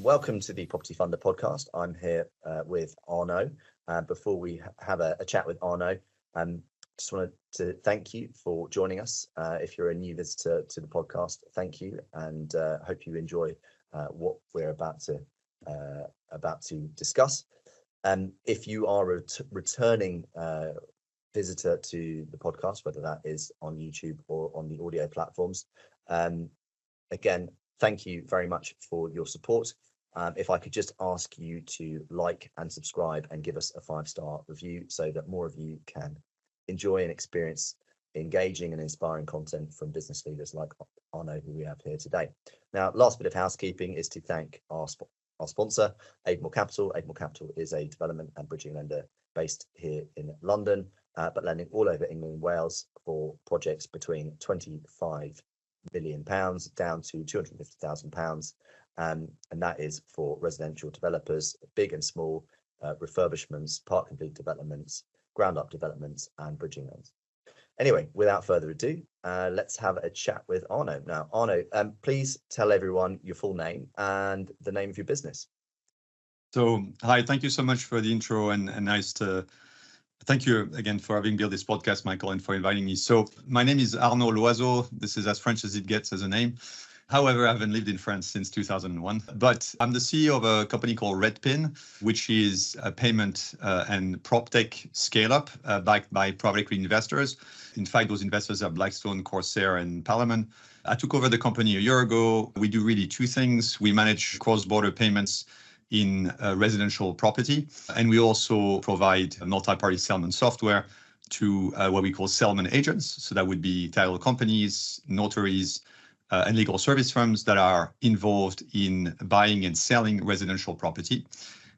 Welcome to the Property Funder podcast. I'm here with Arnaud. Before we have a chat with Arnaud, just wanted to thank you for joining us. If you're a new visitor to the podcast, thank you, and hope you enjoy what we're about to discuss. If you are a returning visitor to the podcast, whether that is on YouTube or on the audio platforms, again, thank you very much for your support. If I could just ask you to like and subscribe and give us a 5-star review so that more of you can enjoy and experience engaging and inspiring content from business leaders like Arnaud, who we have here today. Now, last bit of housekeeping is to thank our sponsor, Avemore Capital. Avemore Capital is a development and bridging lender based here in London, but lending all over England and Wales for projects between £25 million down to £250,000. And that is for residential developers, big and small, refurbishments, part complete developments, ground up developments, and bridging loans. Anyway, without further ado, let's have a chat with Arnaud. Now, Arnaud, please tell everyone your full name and the name of your business. So, hi, thank you so much for the intro, and nice to thank you again for having built this podcast, Michael, and for inviting me. So my name is Arnaud Loiseau. This is as French as it gets as a name. However, I haven't lived in France since 2001, but I'm the CEO of a company called Redpin, which is a payment and prop tech scale-up backed by private equity investors. In fact, those investors are Blackstone, Corsair, and Parliament. I took over the company a year ago. We do really two things. We manage cross-border payments in residential property, and we also provide multi-party settlement software to what we call settlement agents. So that would be title companies, notaries, and legal service firms that are involved in buying and selling residential property.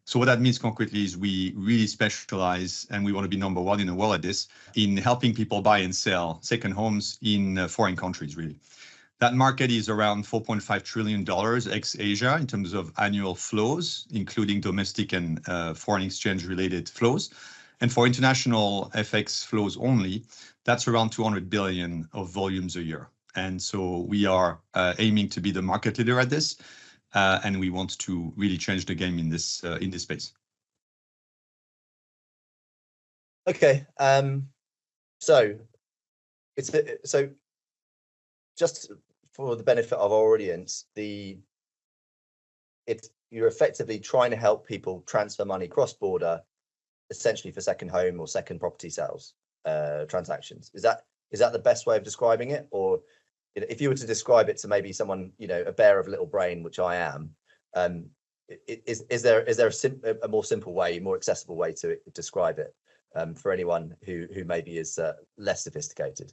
So what that means concretely is we really specialize, and we want to be number one in the world at this, in helping people buy and sell second homes in foreign countries, really. That market is around $4.5 trillion ex-Asia in terms of annual flows, including domestic and foreign exchange related flows. And for international FX flows only, that's around 200 billion of volumes a year. And so we are aiming to be the market leader at this, and we want to really change the game in this space. Okay, so just for the benefit of our audience, you're effectively trying to help people transfer money cross-border, essentially for second home or second property sales transactions. Is that the best way of describing it? Or if you were to describe it to maybe someone, a bear of little brain, which I am, is there a more simple way, more accessible way to describe it for anyone who maybe is less sophisticated?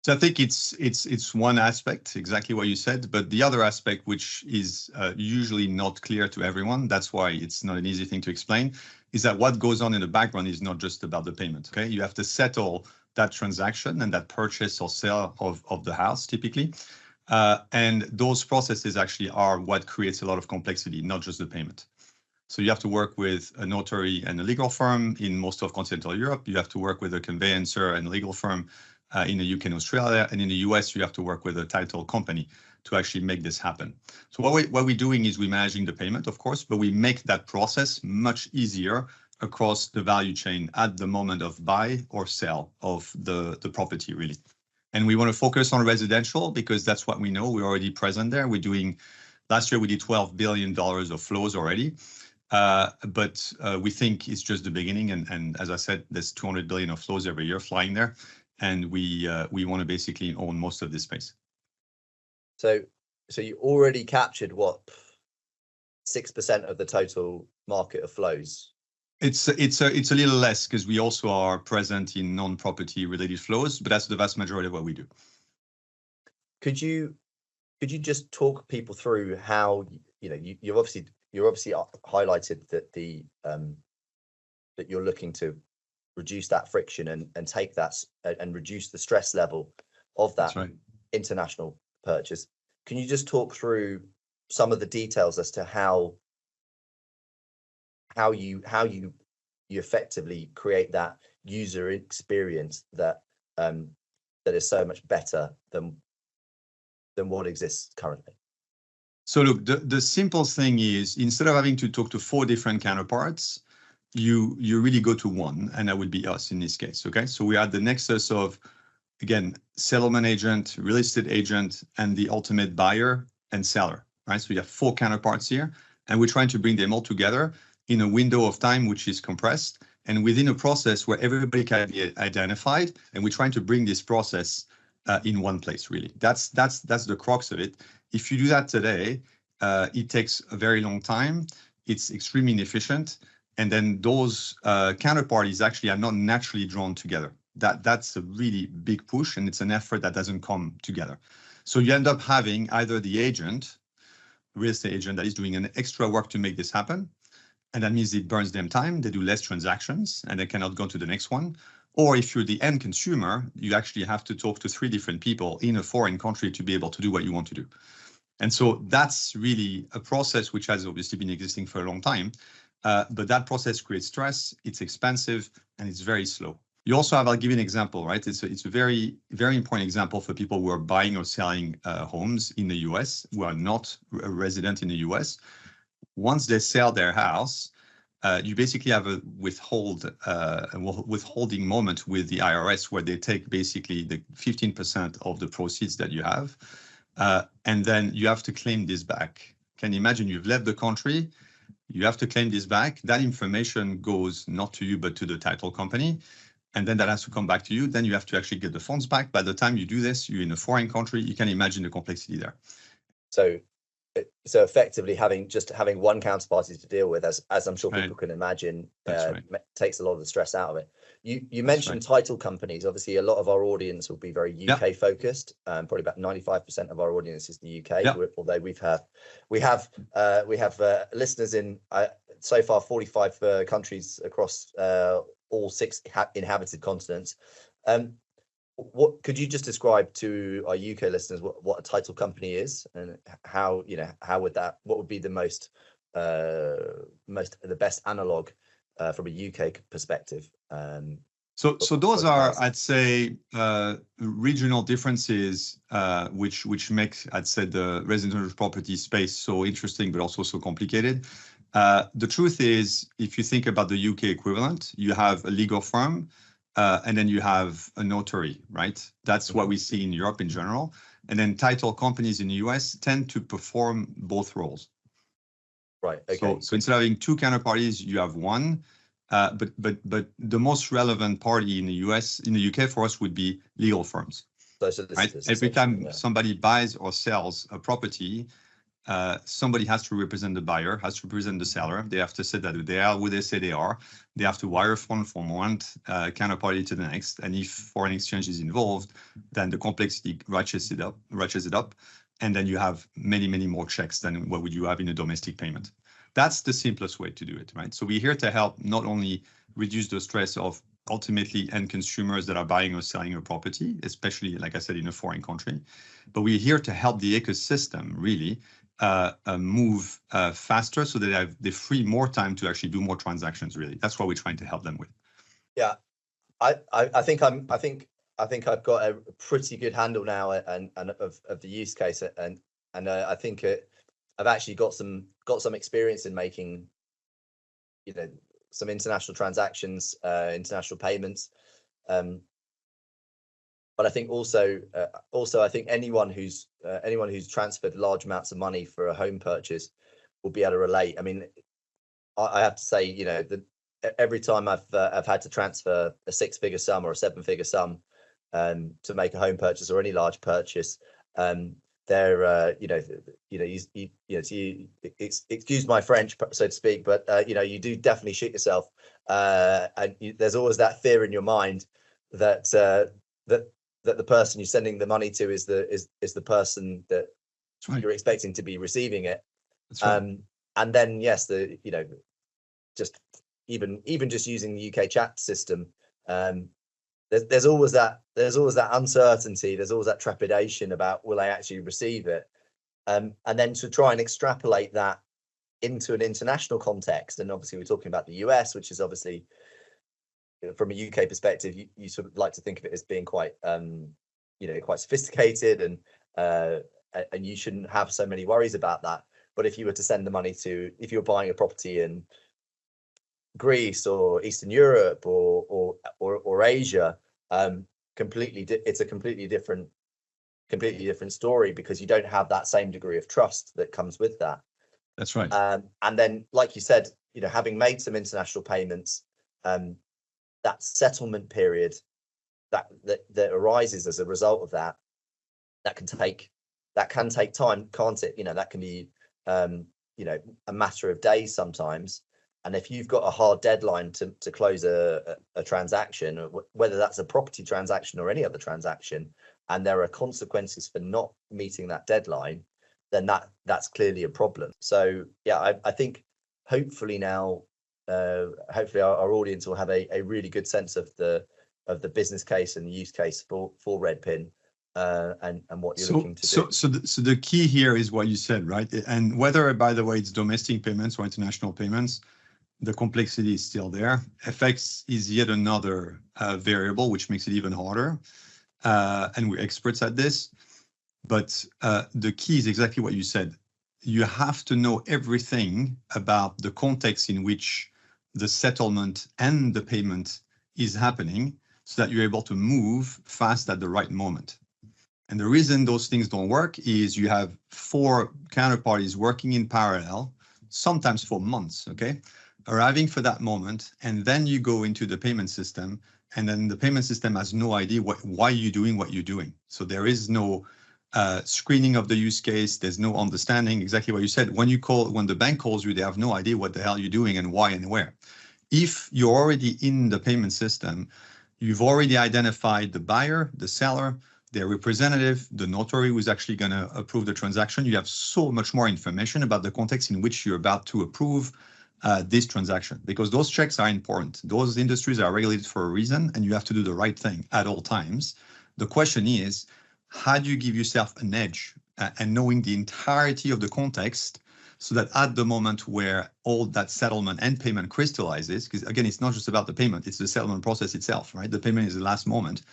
So I think it's one aspect, exactly what you said, but the other aspect, which is usually not clear to everyone, that's why it's not an easy thing to explain, is that what goes on in the background is not just about the payment. Okay, you have to settle that transaction and that purchase or sale of the house typically. And those processes actually are what creates a lot of complexity, not just the payment. So you have to work with a notary and a legal firm in most of continental Europe. You have to work with a conveyancer and a legal firm in the UK and Australia. And in the US, you have to work with a title company to actually make this happen. So what we're doing is we're managing the payment, of course, but we make that process much easier across the value chain at the moment of buy or sell of the property, really. And we want to focus on residential because that's what we know. We're already present there. Last year, we did $12 billion of flows already. But we think it's just the beginning. And as I said, there's 200 billion of flows every year flying there. And we want to basically own most of this space. So you already captured what, 6% of the total market of flows? It's a little less because we also are present in non-property related flows, but that's the vast majority of what we do. Could you just talk people through how you're obviously highlighted that that you're looking to reduce that friction and take that and reduce the stress level of that international purchase. Can you just talk through some of the details as to how you effectively create that user experience that is so much better than what exists currently? So look, the simple thing is, instead of having to talk to 4 different counterparts, you really go to one, and that would be us in this case. Okay, so we are at the nexus of, again, settlement agent, real estate agent, and the ultimate buyer and seller, right? So you have 4 counterparts here, and we're trying to bring them all together in a window of time which is compressed, and within a process where everybody can be identified, and we're trying to bring this process in one place, really. That's the crux of it. If you do that today, it takes a very long time. It's extremely inefficient. And then those counterparties actually are not naturally drawn together. That's a really big push, and it's an effort that doesn't come together. So you end up having either the agent, real estate agent, that is doing an extra work to make this happen, and that means it burns them time, they do less transactions, and they cannot go to the next one. Or if you're the end consumer, you actually have to talk to 3 different people in a foreign country to be able to do what you want to do. And so that's really a process which has obviously been existing for a long time, but that process creates stress, it's expensive, and it's very slow. You also have, I'll give you an example, right? It's a very, very important example for people who are buying or selling homes in the US, who are not a resident in the US. Once they sell their house, you basically have a withholding moment with the IRS, where they take basically the 15% of the proceeds that you have, and then you have to claim this back. Can you imagine? You've left the country, you have to claim this back. That information goes not to you, but to the title company, and then that has to come back to you. Then you have to actually get the funds back. By the time you do this, you're in a foreign country. You can imagine the complexity there. So effectively having one counterparty to deal with, as I'm sure people Right. can imagine, Right. takes a lot of the stress out of it. You mentioned title companies. Obviously, a lot of our audience will be very UK focused. Probably about 95% of our audience is the UK. Although we have listeners in so far 45 countries across all 6 inhabited continents. What could you just describe to our UK listeners what a title company is, and how what would be the the best analog from a UK perspective? So those are, I'd say, regional differences, which make, I'd say, the residential property space so interesting, but also so complicated. The truth is, if you think about the UK equivalent, you have a legal firm, and then you have a notary, right? That's what we see in Europe in general. And then title companies in the US tend to perform both roles. Right. Okay. So instead of having 2 counterparties, you have one. But the most relevant party in the UK for us would be legal firms. So right? Every time somebody buys or sells a property, somebody has to represent the buyer, has to represent the seller. They have to say that they are who they say they are. They have to wire fund from one counterparty to the next. And if foreign exchange is involved, then the complexity ratchets it up. And then you have many, many more checks than what would you have in a domestic payment. That's the simplest way to do it, right? So we're here to help not only reduce the stress of ultimately end consumers that are buying or selling a property, especially, like I said, in a foreign country, but we're here to help the ecosystem really move faster, so that they free more time to actually do more transactions. Really, that's what we're trying to help them with. Yeah, I think I've got a pretty good handle now and of the use case, and I think I've actually got some experience in making, some international transactions, international payments. But I think also I think anyone who's transferred large amounts of money for a home purchase will be able to relate. I mean, I have to say, every time I've had to transfer a 6-figure sum or a 7-figure sum to make a home purchase or any large purchase, excuse my French, so to speak, but you do definitely shoot yourself, and there's always that fear in your mind that the person you're sending the money to is the person that you're expecting to be receiving it. And then yes, just even just using the UK chat system, there's always that uncertainty, there's always that trepidation about, will I actually receive it? And then to try and extrapolate that into an international context, and obviously we're talking about the US, which is obviously, from a UK perspective, you sort of like to think of it as being quite quite sophisticated and and you shouldn't have so many worries about that. But if you were to send the money to, if you're buying a property in Greece or Eastern Europe or Asia, it's a completely different story, because you don't have that same degree of trust that comes with that. That's right. And then, like you said, having made some international payments, that settlement period that arises as a result of that can take time, can't it? That can be a matter of days sometimes. And if you've got a hard deadline to close a transaction, whether that's a property transaction or any other transaction, and there are consequences for not meeting that deadline, then that's clearly a problem. So yeah, I think hopefully now, hopefully our audience will have a really good sense of the business case and the use case for Redpin, and what you're looking to do. So the key here is what you said, right? And whether, by the way, it's domestic payments or international payments, the complexity is still there. FX is yet another variable, which makes it even harder. And we're experts at this. But the key is exactly what you said. You have to know everything about the context in which the settlement and the payment is happening, so that you're able to move fast at the right moment. And the reason those things don't work is you have 4 counterparties working in parallel, sometimes for months, okay, arriving for that moment, and then you go into the payment system, and then the payment system has no idea why you're doing what you're doing. So there is no screening of the use case. There's no understanding exactly what you said. When the bank calls you, they have no idea what the hell you're doing and why and where. If you're already in the payment system, you've already identified the buyer, the seller, their representative, the notary who's actually going to approve the transaction. You have so much more information about the context in which you're about to approve this transaction, because those checks are important. Those industries are regulated for a reason, and you have to do the right thing at all times. The question is, how do you give yourself an edge and knowing the entirety of the context, so that at the moment where all that settlement and payment crystallizes, because again, it's not just about the payment, it's the settlement process itself, right? The payment is the last moment,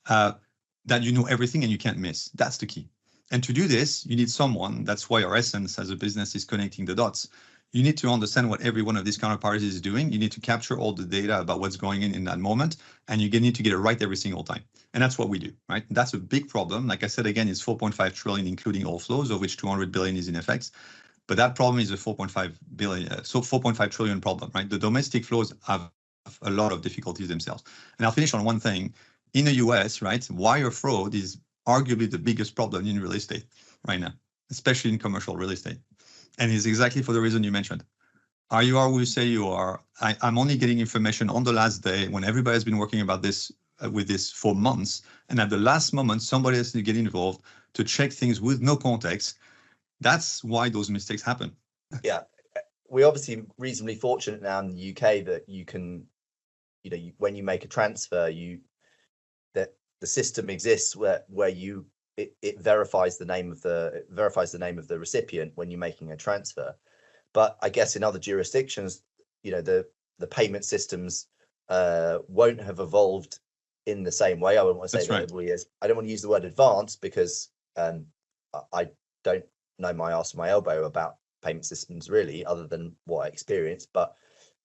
that you know everything and you can't miss. That's the key. And to do this, you need someone. That's why our essence as a business is connecting the dots. You need to understand what every one of these counterparties is doing. You need to capture all the data about what's going in that moment, and you need to get it right every single time. And that's what we do, right? That's a big problem. Like I said, again, it's 4.5 trillion, including all flows, of which 200 billion is in FX. But that problem is a 4.5 trillion problem, right? The domestic flows have a lot of difficulties themselves. And I'll finish on one thing. In the US, right, wire fraud is arguably the biggest problem in real estate right now, especially in commercial real estate. And it's exactly for the reason you mentioned. You are who you say you are. I'm only getting information on the last day when everybody has been working about this with this for months. And at the last moment, somebody has to get involved to check things with no context. That's why those mistakes happen. Yeah, we're obviously reasonably fortunate now in the UK that you can, when you make a transfer, that the system exists where it verifies the name of the recipient when you're making a transfer. But I guess in other jurisdictions, the payment systems won't have evolved in the same way. I wouldn't want to say that every year. I don't want to use the word advanced, because I don't know my arse from my elbow about payment systems really, other than what I experienced. But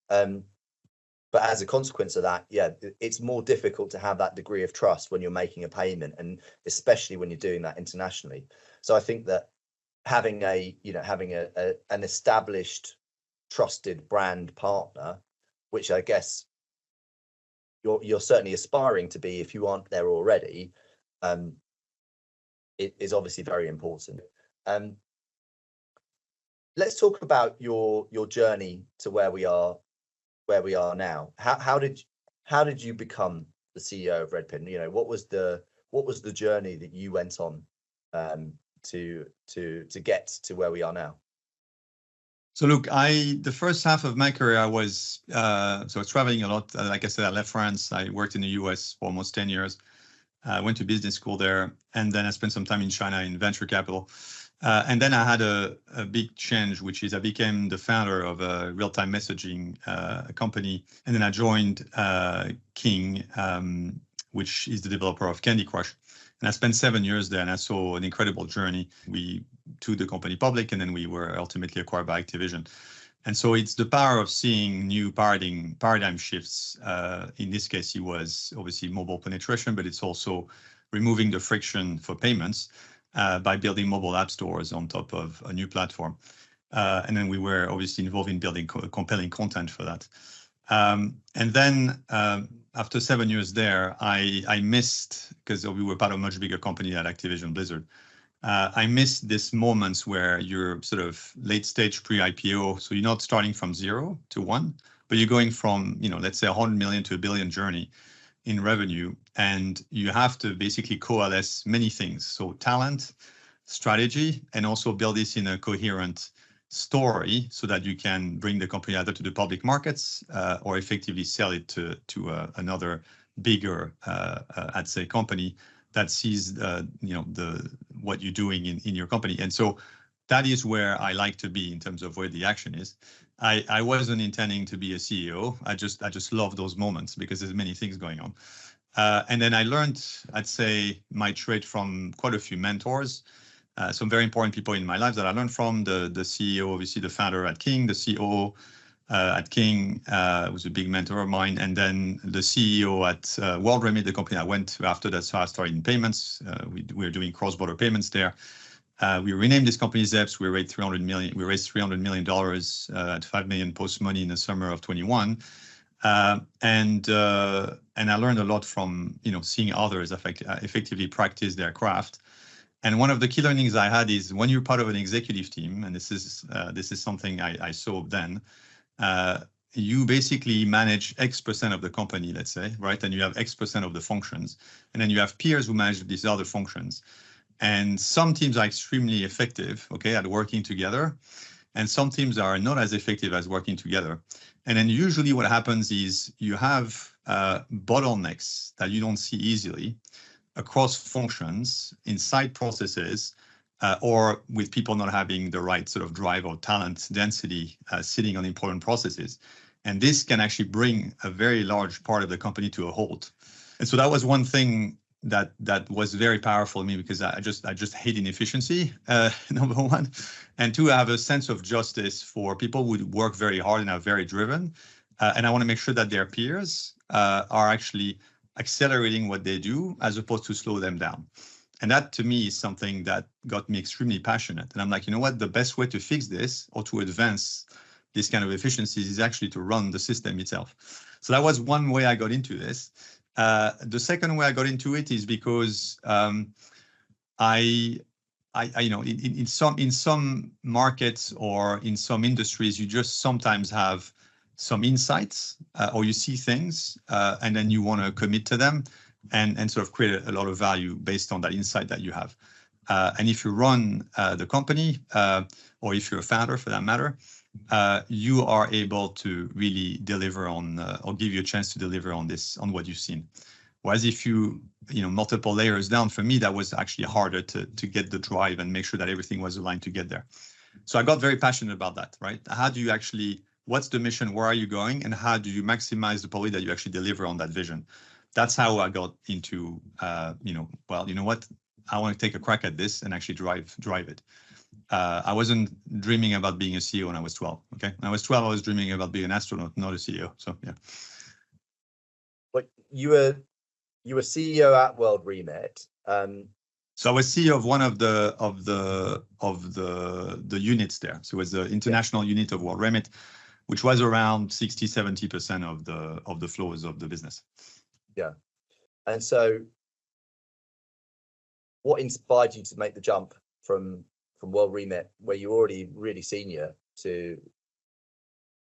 as a consequence of that, yeah, it's more difficult to have that degree of trust when you're making a payment, and especially when you're doing that internationally. So I think that having an established, trusted brand partner, which I guess you're certainly aspiring to be if you aren't there already, it is obviously very important. Let's talk about your journey to where we are now. How did you become the CEO of Redpin? What was the journey that you went on to get to where we are now? So look, the first half of my career, I was traveling a lot. Like I said, I left France. I worked in the US for almost 10 years. I went to business school there, and then I spent some time in China in venture capital. And then I had a big change, which is I became the founder of a real-time messaging company. And then I joined King, which is the developer of Candy Crush. And I spent 7 years there, and I saw an incredible journey. We took the company public, and then we were ultimately acquired by Activision. And so it's the power of seeing new paradigm shifts. In this case, it was obviously mobile penetration, but it's also removing the friction for payments by building mobile app stores on top of a new platform. And then we were obviously involved in building compelling content for that. And then after 7 years there, I missed, because we were part of a much bigger company at Activision Blizzard. I missed these moments where you're sort of late stage pre-IPO. So you're not starting from 0 to 1, but you're going from, let's say 100 million to $1 billion journey in revenue. And you have to basically coalesce many things. So talent, strategy, and also build this in a coherent story so that you can bring the company either to the public markets or effectively sell it to another bigger, I'd say, company that sees what you're doing in your company. And so that is where I like to be in terms of where the action is. I wasn't intending to be a CEO. I just love those moments because there's many things going on. And then I learned, I'd say, my trade from quite a few mentors. Some very important people in my life that I learned from, the CEO, obviously the founder at King, the COO at King was a big mentor of mine, and then the CEO at World Remit, the company I went to after that. So I started in payments. We were doing cross-border payments there. We renamed this company Zeps. We raised $300 million. We raised $300 million at $5 million post money in the summer of 21. And I learned a lot from seeing others effectively practice their craft. And one of the key learnings I had is when you're part of an executive team, and this is something I saw then, you basically manage X% of the company, let's say, right? And you have X% of the functions, and then you have peers who manage these other functions. And some teams are extremely effective, at working together, and some teams are not as effective as working together. And then usually what happens is you have bottlenecks that you don't see easily across functions, inside processes, or with people not having the right sort of drive or talent density sitting on important processes. And this can actually bring a very large part of the company to a halt. And so that was one thing that was very powerful to me, because I just hate inefficiency, number one. And two, I have a sense of justice for people who work very hard and are very driven. And I want to make sure that their peers are actually accelerating what they do as opposed to slow them down. And that to me is something that got me extremely passionate. And I'm like, what, the best way to fix this or to advance this kind of efficiencies is actually to run the system itself. So that was one way I got into this. The second way I got into it is because in some markets or in some industries, you just sometimes have some insights or you see things and then you want to commit to them and sort of create a lot of value based on that insight that you have. And if you run the company or if you're a founder for that matter, you are able to really deliver on or give you a chance to deliver on what you've seen. Whereas if multiple layers down, for me, that was actually harder to get the drive and make sure that everything was aligned to get there. So I got very passionate about that, right? How do you actually, what's the mission? Where are you going? And how do you maximize the probability that you actually deliver on that vision? That's how I got into, well, you know what? I want to take a crack at this and actually drive it. I wasn't dreaming about being a CEO when I was 12. Okay, when I was 12, I was dreaming about being an astronaut, not a CEO. So yeah. But you were CEO at World Remit. So I was CEO of one of the units there. So it was the international unit of World Remit, which was around 60-70% of the flows of the business. Yeah, and so what inspired you to make the jump from World Remit, where you're already really senior, to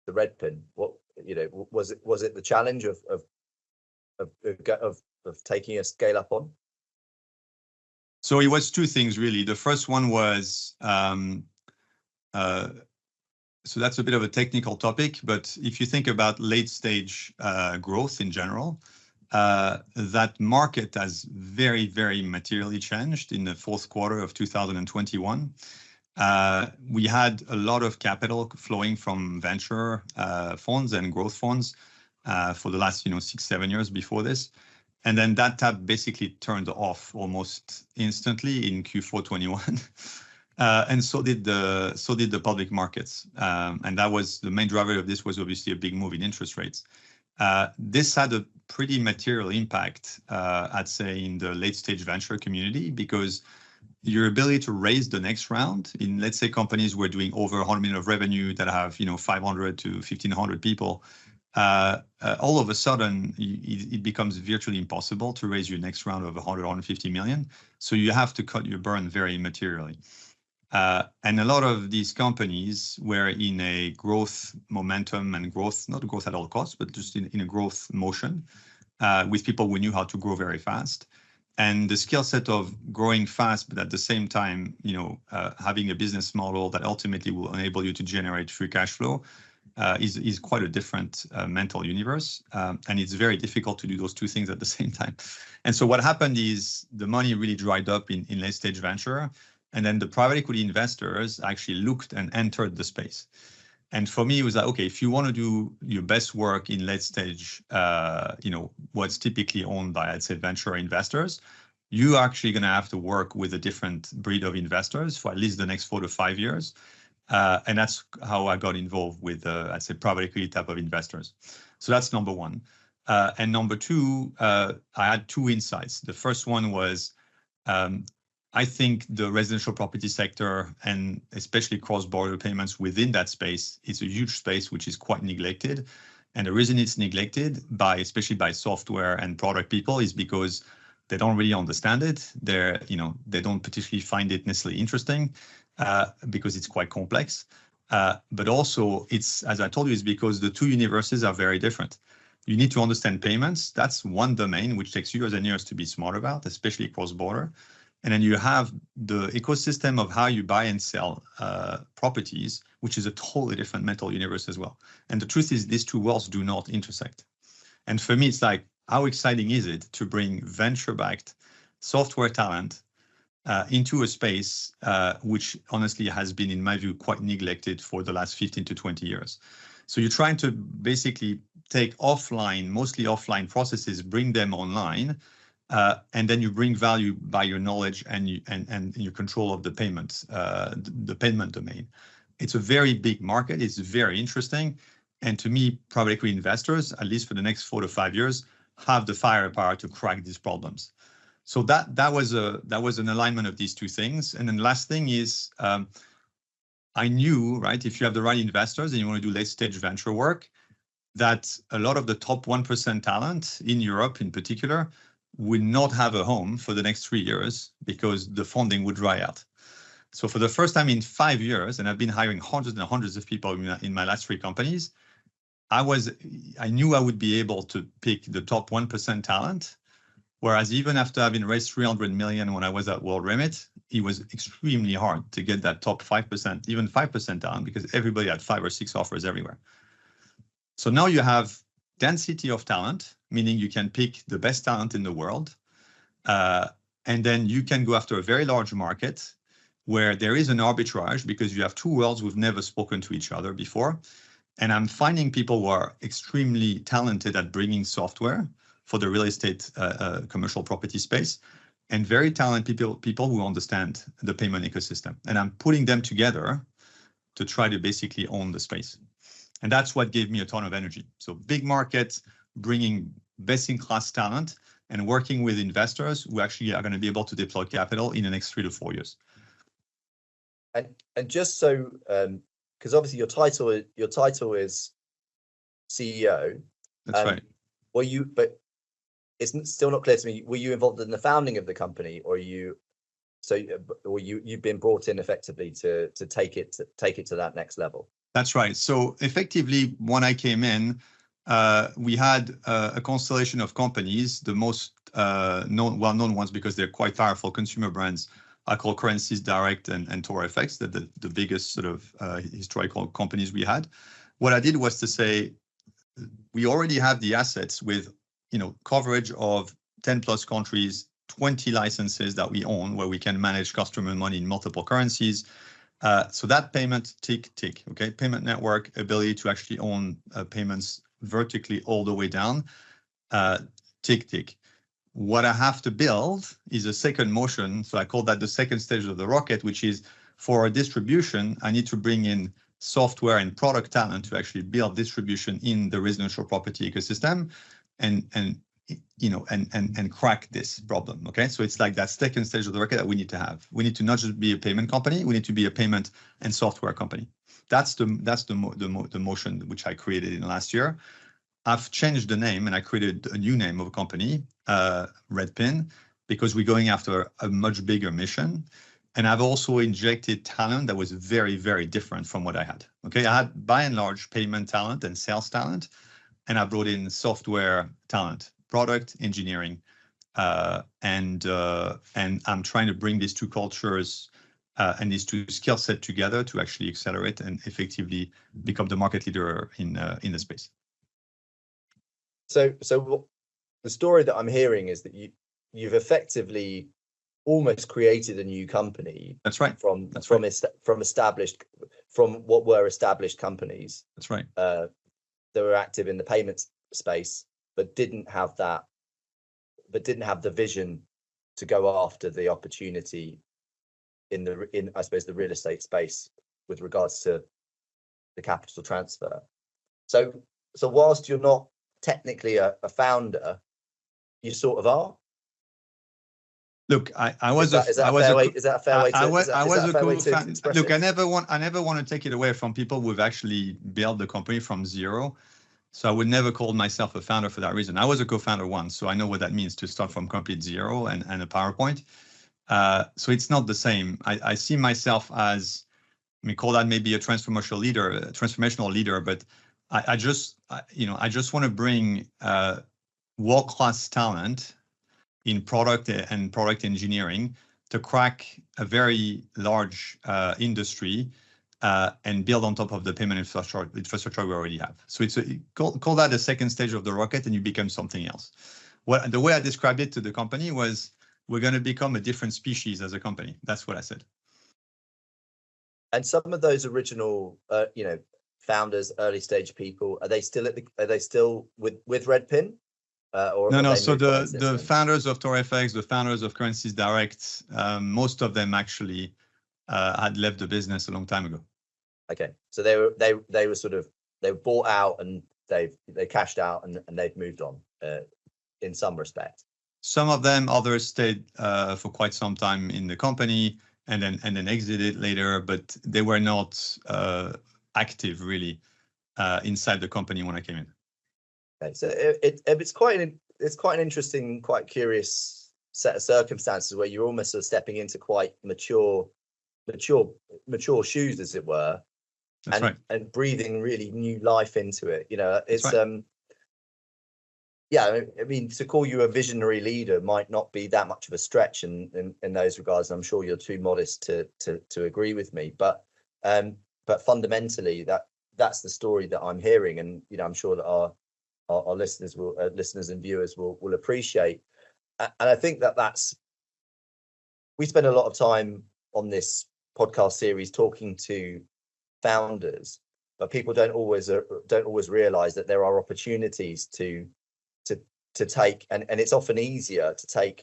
the Redpin? What was it the challenge of taking a scale up on? So it was two things really. The first one was so that's a bit of a technical topic, but if you think about late stage growth in general, that market has very, very materially changed in the fourth quarter of 2021. We had a lot of capital flowing from venture funds and growth funds for the last 6-7 years before this. And then that tap basically turned off almost instantly in Q4 21. And so did the public markets. And that was the main driver of this was obviously a big move in interest rates. This had a pretty material impact, I'd say, in the late stage venture community, because your ability to raise the next round in, let's say, companies who are doing over 100 million of revenue that have 500 to 1,500 people, all of a sudden it becomes virtually impossible to raise your next round of 100, 150 million. So you have to cut your burn very materially. And a lot of these companies were in a growth momentum and growth, not growth at all costs, but just in a growth motion with people who knew how to grow very fast. And the skill set of growing fast, but at the same time, having a business model that ultimately will enable you to generate free cash flow is quite a different mental universe. And it's very difficult to do those two things at the same time. And so what happened is the money really dried up in late stage venture. And then the private equity investors actually looked and entered the space. And for me, it was like, okay, if you want to do your best work in late stage, what's typically owned by, I'd say, venture investors, you are actually going to have to work with a different breed of investors for at least the next 4 to 5 years. And that's how I got involved with, I'd say, private equity type of investors. So that's number one. And number two, I had two insights. The first one was, I think the residential property sector and especially cross-border payments within that space is a huge space which is quite neglected. And the reason it's neglected especially by software and product people is because they don't really understand it. They don't particularly find it necessarily interesting because it's quite complex. But also it's, as I told you, it's because the two universes are very different. You need to understand payments. That's one domain which takes years and years to be smart about, especially cross-border. And then you have the ecosystem of how you buy and sell properties, which is a totally different mental universe as well. And the truth is these two worlds do not intersect. And for me, it's like, how exciting is it to bring venture-backed software talent into a space which honestly has been, in my view, quite neglected for the last 15 to 20 years. So you're trying to basically take mostly offline processes, bring them online, and then you bring value by your knowledge and your control of the payments, the payment domain. It's a very big market. It's very interesting. And to me, private equity investors, at least for the next 4 to 5 years, have the firepower to crack these problems. So that was an alignment of these two things. And then the last thing is, I knew, right, if you have the right investors and you want to do late stage venture work, that a lot of the top 1% talent in Europe in particular would not have a home for the next 3 years because the funding would dry out. So for the first time in 5 years, and I've been hiring hundreds and hundreds of people in my last 3 companies, I knew I would be able to pick the top 1% talent. Whereas even after having raised 300 million when I was at World Remit, it was extremely hard to get that top 5%, even 5% talent, because everybody had 5 or 6 offers everywhere. So now you have density of talent, meaning you can pick the best talent in the world. And then you can go after a very large market where there is an arbitrage because you have 2 worlds who've never spoken to each other before. And I'm finding people who are extremely talented at bringing software for the real estate commercial property space, and very talented people who understand the payment ecosystem. And I'm putting them together to try to basically own the space. And that's what gave me a ton of energy. So big market, bringing best-in-class talent, and working with investors who actually are going to be able to deploy capital in the next 3 to 4 years. And just so, because obviously your title is CEO. That's right. But it's still not clear to me. Were you involved in the founding of the company, or you've been brought in effectively to take it to that next level? That's right. So effectively, when I came in, we had a constellation of companies. The most well-known ones, because they're quite powerful consumer brands, are called Currencies Direct and TorFX, the biggest sort of historical companies we had. What I did was to say, we already have the assets with coverage of 10 plus countries, 20 licenses that we own, where we can manage customer money in multiple currencies. So that payment tick, okay, payment network, ability to actually own payments vertically all the way down, tick. what I have to build is a second motion. So I call that the second stage of the rocket, which is for a distribution, I need to bring in software and product talent to actually build distribution in the residential property ecosystem and crack this problem. Okay, so it's like that second stage of the rocket that we need to have. We need to not just be a payment company, we need to be a payment and software company. That's the motion which I created in last year. I've changed the name and I created a new name of a company, Redpin, because we're going after a much bigger mission. And I've also injected talent that was very, very different from what I had. Okay, I had by and large payment talent and sales talent, and I brought in software talent, product engineering, and I'm trying to bring these two cultures and these two skill sets together to actually accelerate and effectively become the market leader in the space. So the story that I'm hearing is that you've effectively almost created a new company. That's right. From what were established companies. That's right. That were active in the payments space, but didn't have the vision to go after the opportunity in I suppose the real estate space with regards to the capital transfer. So whilst you're not technically a founder, you sort of are. Look, I was a fair way to express look, it? I never want to take it away from people who've actually built the company from zero. So I would never call myself a founder for that reason. I was a co-founder once, so I know what that means to start from complete zero and a PowerPoint. So it's not the same. I see myself as, call that maybe a transformational leader, but I just want to bring world-class talent in product and product engineering to crack a very large industry and build on top of the payment infrastructure we already have. So it's call that a second stage of the rocket, and you become something else. The way I described it to the company was, we're going to become a different species as a company. That's what I said. And some of those original, founders, early stage people, are they still with Redpin? No. So the founders of TorFX, the founders of Currencies Direct, most of them actually had left the business a long time ago. Okay, so they were bought out and they cashed out and they've moved on in some respect. Some of them, others stayed for quite some time in the company and then exited later, but they were not active really inside the company when I came in. Okay, so it's quite an interesting, quite curious set of circumstances where you're almost sort of stepping into quite mature shoes, as it were. That's right. And breathing really new life into it. It's right. To call you a visionary leader might not be that much of a stretch in those regards. I'm sure you're too modest to agree with me, but fundamentally that's the story that I'm hearing, and I'm sure that our listeners and viewers will appreciate. And I think we spend a lot of time on this podcast series talking to founders, but people don't always realize that there are opportunities to take, and it's often easier to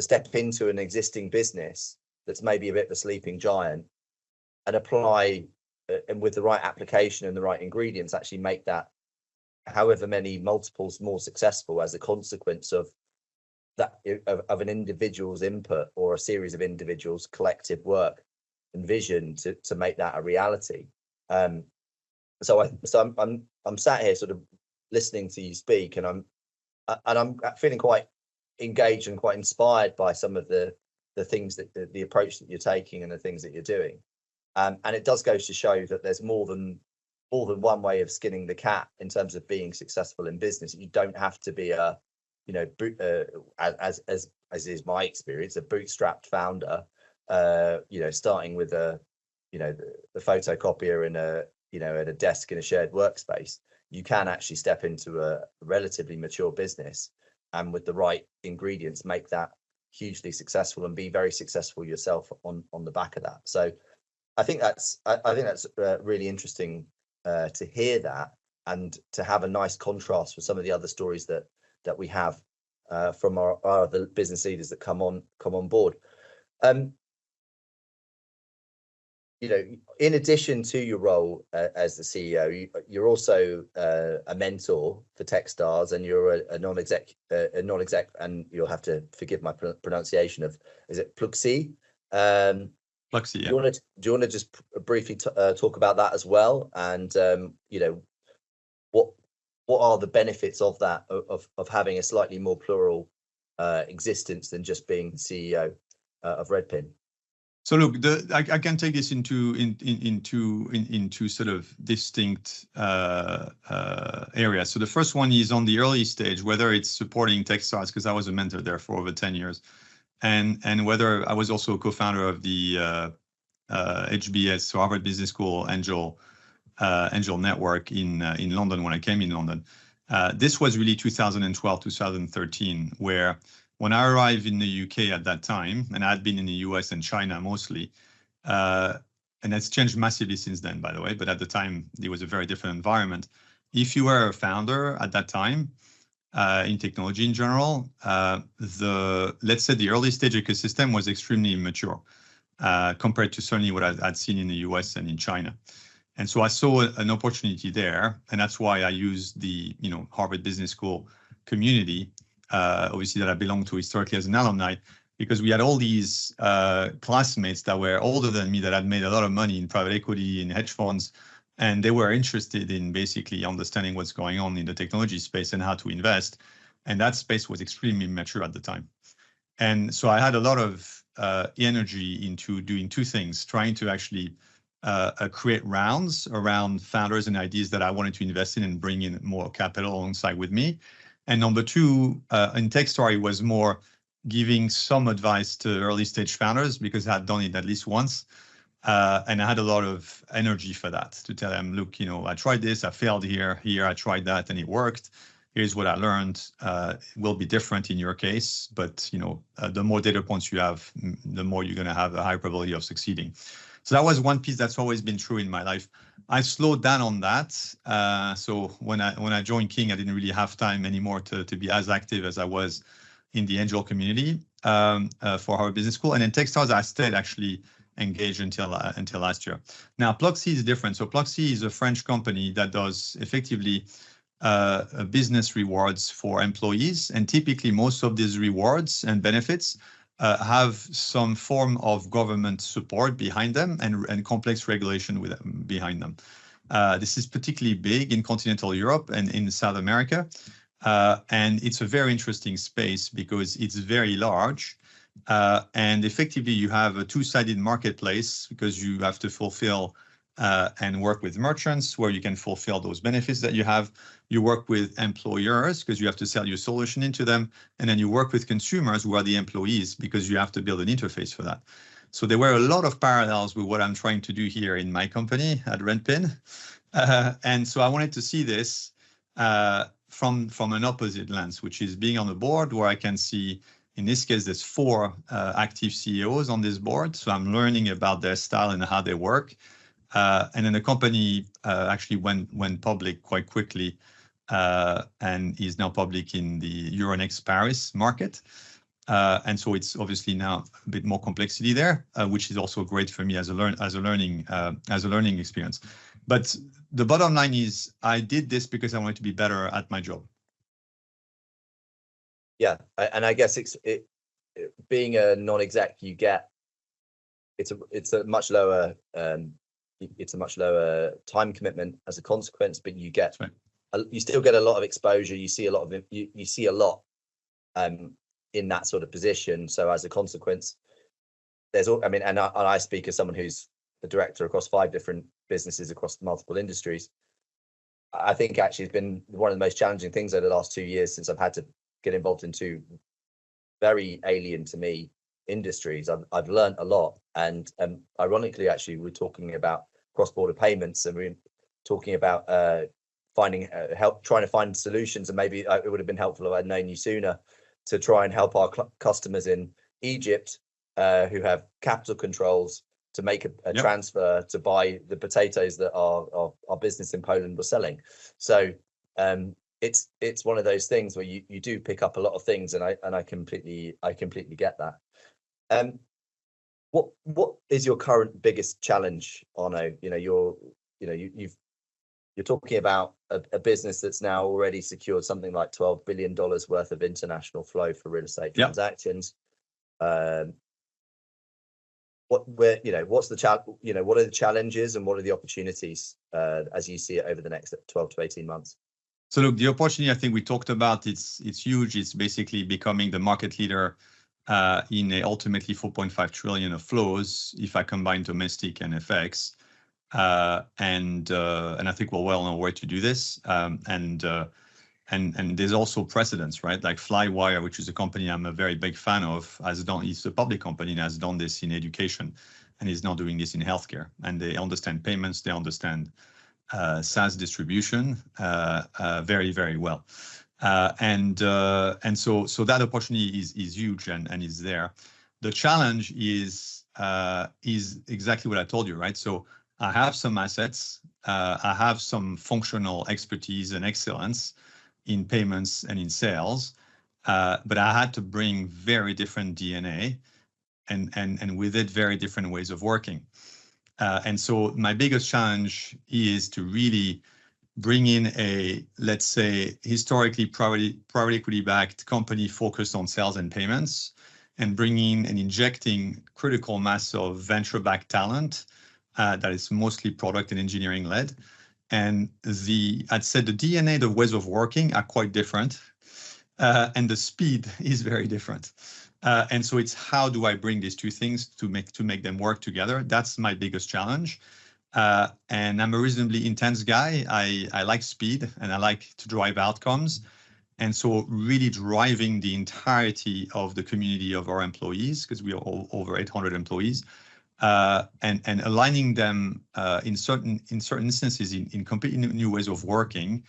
step into an existing business that's maybe a bit of a sleeping giant and apply, and with the right application and the right ingredients, actually make that however many multiples more successful as a consequence of that, of an individual's input or a series of individuals' collective work and vision to make that a reality. So I'm sat here sort of listening to you speak, and I'm feeling quite engaged and quite inspired by some of the things that the approach that you're taking and the things that you're doing. And it does go to show that there's more than one way of skinning the cat in terms of being successful in business. You don't have to be as is my experience, a bootstrapped founder, starting with the photocopier at a desk in a shared workspace. You can actually step into a relatively mature business and with the right ingredients make that hugely successful and be very successful yourself on the back of that. So I think that's really interesting to hear that, and to have a nice contrast with some of the other stories that we have from our other business leaders that come on board. You know, in addition to your role as the CEO, you're also a mentor for Techstars, and you're a non-exec, and you'll have to forgive my pronunciation of, is it Pluxee? Pluxee, yeah. Do you want to just briefly talk about that as well? And you know, what are the benefits of that, of having a slightly more plural existence than just being the CEO of Redpin? So look, I can take this into sort of distinct areas. So the first one is on the early stage, whether it's supporting Techstars, because I was a mentor there for over 10 years, and whether I was also a co-founder of the HBS, so Harvard Business School Angel Network in London when I came in London. This was really 2012, 2013, where when I arrived in the UK at that time, and I'd been in the US and China mostly, and that's changed massively since then, by the way, but at the time, it was a very different environment. If you were a founder at that time, in technology in general, let's say the early stage ecosystem was extremely immature compared to certainly what I'd seen in the US and in China. And so I saw an opportunity there, and that's why I used the Harvard Business School community, obviously that I belong to historically as an alumni, because we had all these classmates that were older than me that had made a lot of money in private equity, in hedge funds, and they were interested in basically understanding what's going on in the technology space and how to invest. And that space was extremely immature at the time. And so I had a lot of energy into doing two things, trying to actually create rounds around founders and ideas that I wanted to invest in and bring in more capital alongside with me. And number two, in Techstars, was more giving some advice to early stage founders because I had done it at least once. And I had a lot of energy for that, to tell them, look, I tried this, I failed here, I tried that, and it worked. Here's what I learned. It will be different in your case, but the more data points you have, the more you're going to have a high probability of succeeding. So that was one piece that's always been true in my life. I slowed down on that. So when I joined King, I didn't really have time anymore to be as active as I was in the angel community for our business school. And in Techstars, I stayed actually engaged until last year. Now, Pluxee is different. So Pluxee is a French company that does effectively business rewards for employees. And typically, most of these rewards and benefits have some form of government support behind them and complex regulation behind them. This is particularly big in continental Europe and in South America. And it's a very interesting space because it's very large. And effectively, you have a two-sided marketplace because you have to fulfill and work with merchants where you can fulfill those benefits that you have. You work with employers because you have to sell your solution into them. And then you work with consumers who are the employees because you have to build an interface for that. So there were a lot of parallels with what I'm trying to do here in my company at Redpin. And so I wanted to see this from an opposite lens, which is being on the board where I can see, in this case, there's 4 active CEOs on this board. So I'm learning about their style and how they work. And then the company actually went public quite quickly and is now public in the Euronext Paris market. And so it's obviously now a bit more complexity there, which is also great for me as a learning experience. But the bottom line is I did this because I wanted to be better at my job. Yeah, and I guess being a non-exec, it's a much lower time commitment as a consequence, but you still get a lot of exposure. You see a lot in that sort of position. So as a consequence, and I speak as someone who's a director across 5 different businesses across multiple industries. I think actually it's been one of the most challenging things over the last 2 years since I've had to get involved in 2 very alien to me industries. I've learned a lot, and ironically, actually, we're talking about cross-border payments, and we're talking about trying to find solutions, and maybe it would have been helpful if I'd known you sooner to try and help our customers in Egypt who have capital controls to make a transfer to buy the potatoes that our business in Poland was selling. So it's one of those things where you do pick up a lot of things, and I completely get that. What is your current biggest challenge, Arnaud? You're talking about a business that's now already secured something like $12 billion worth of international flow for real estate transactions. What's the challenge? What are the challenges and what are the opportunities as you see it over the next 12 to 18 months? So look, the opportunity I think we talked about, it's huge. It's basically becoming the market leader in a ultimately 4.5 trillion of flows if I combine domestic and FX. And I think we're well on our way to do this. And there's also precedents, right? Like Flywire, which is a company I'm a very big fan of, it's a public company and has done this in education and is now doing this in healthcare. And they understand payments, they understand SaaS distribution very, very well. And so that opportunity is huge and is there. The challenge is exactly what I told you, right? So I have some assets, I have some functional expertise and excellence in payments and in sales, but I had to bring very different DNA and with it very different ways of working. And so my biggest challenge is to really bring in a, let's say, historically private equity backed company focused on sales and payments, and bringing and injecting critical mass of venture backed talent that is mostly product and engineering led. And I'd say the DNA, the ways of working are quite different, and the speed is very different. And so it's how do I bring these two things to make them work together? That's my biggest challenge. And I'm a reasonably intense guy. I like speed and I like to drive outcomes. And so really driving the entirety of the community of our employees, because we are over 800 employees, and aligning them in certain instances in completely new ways of working,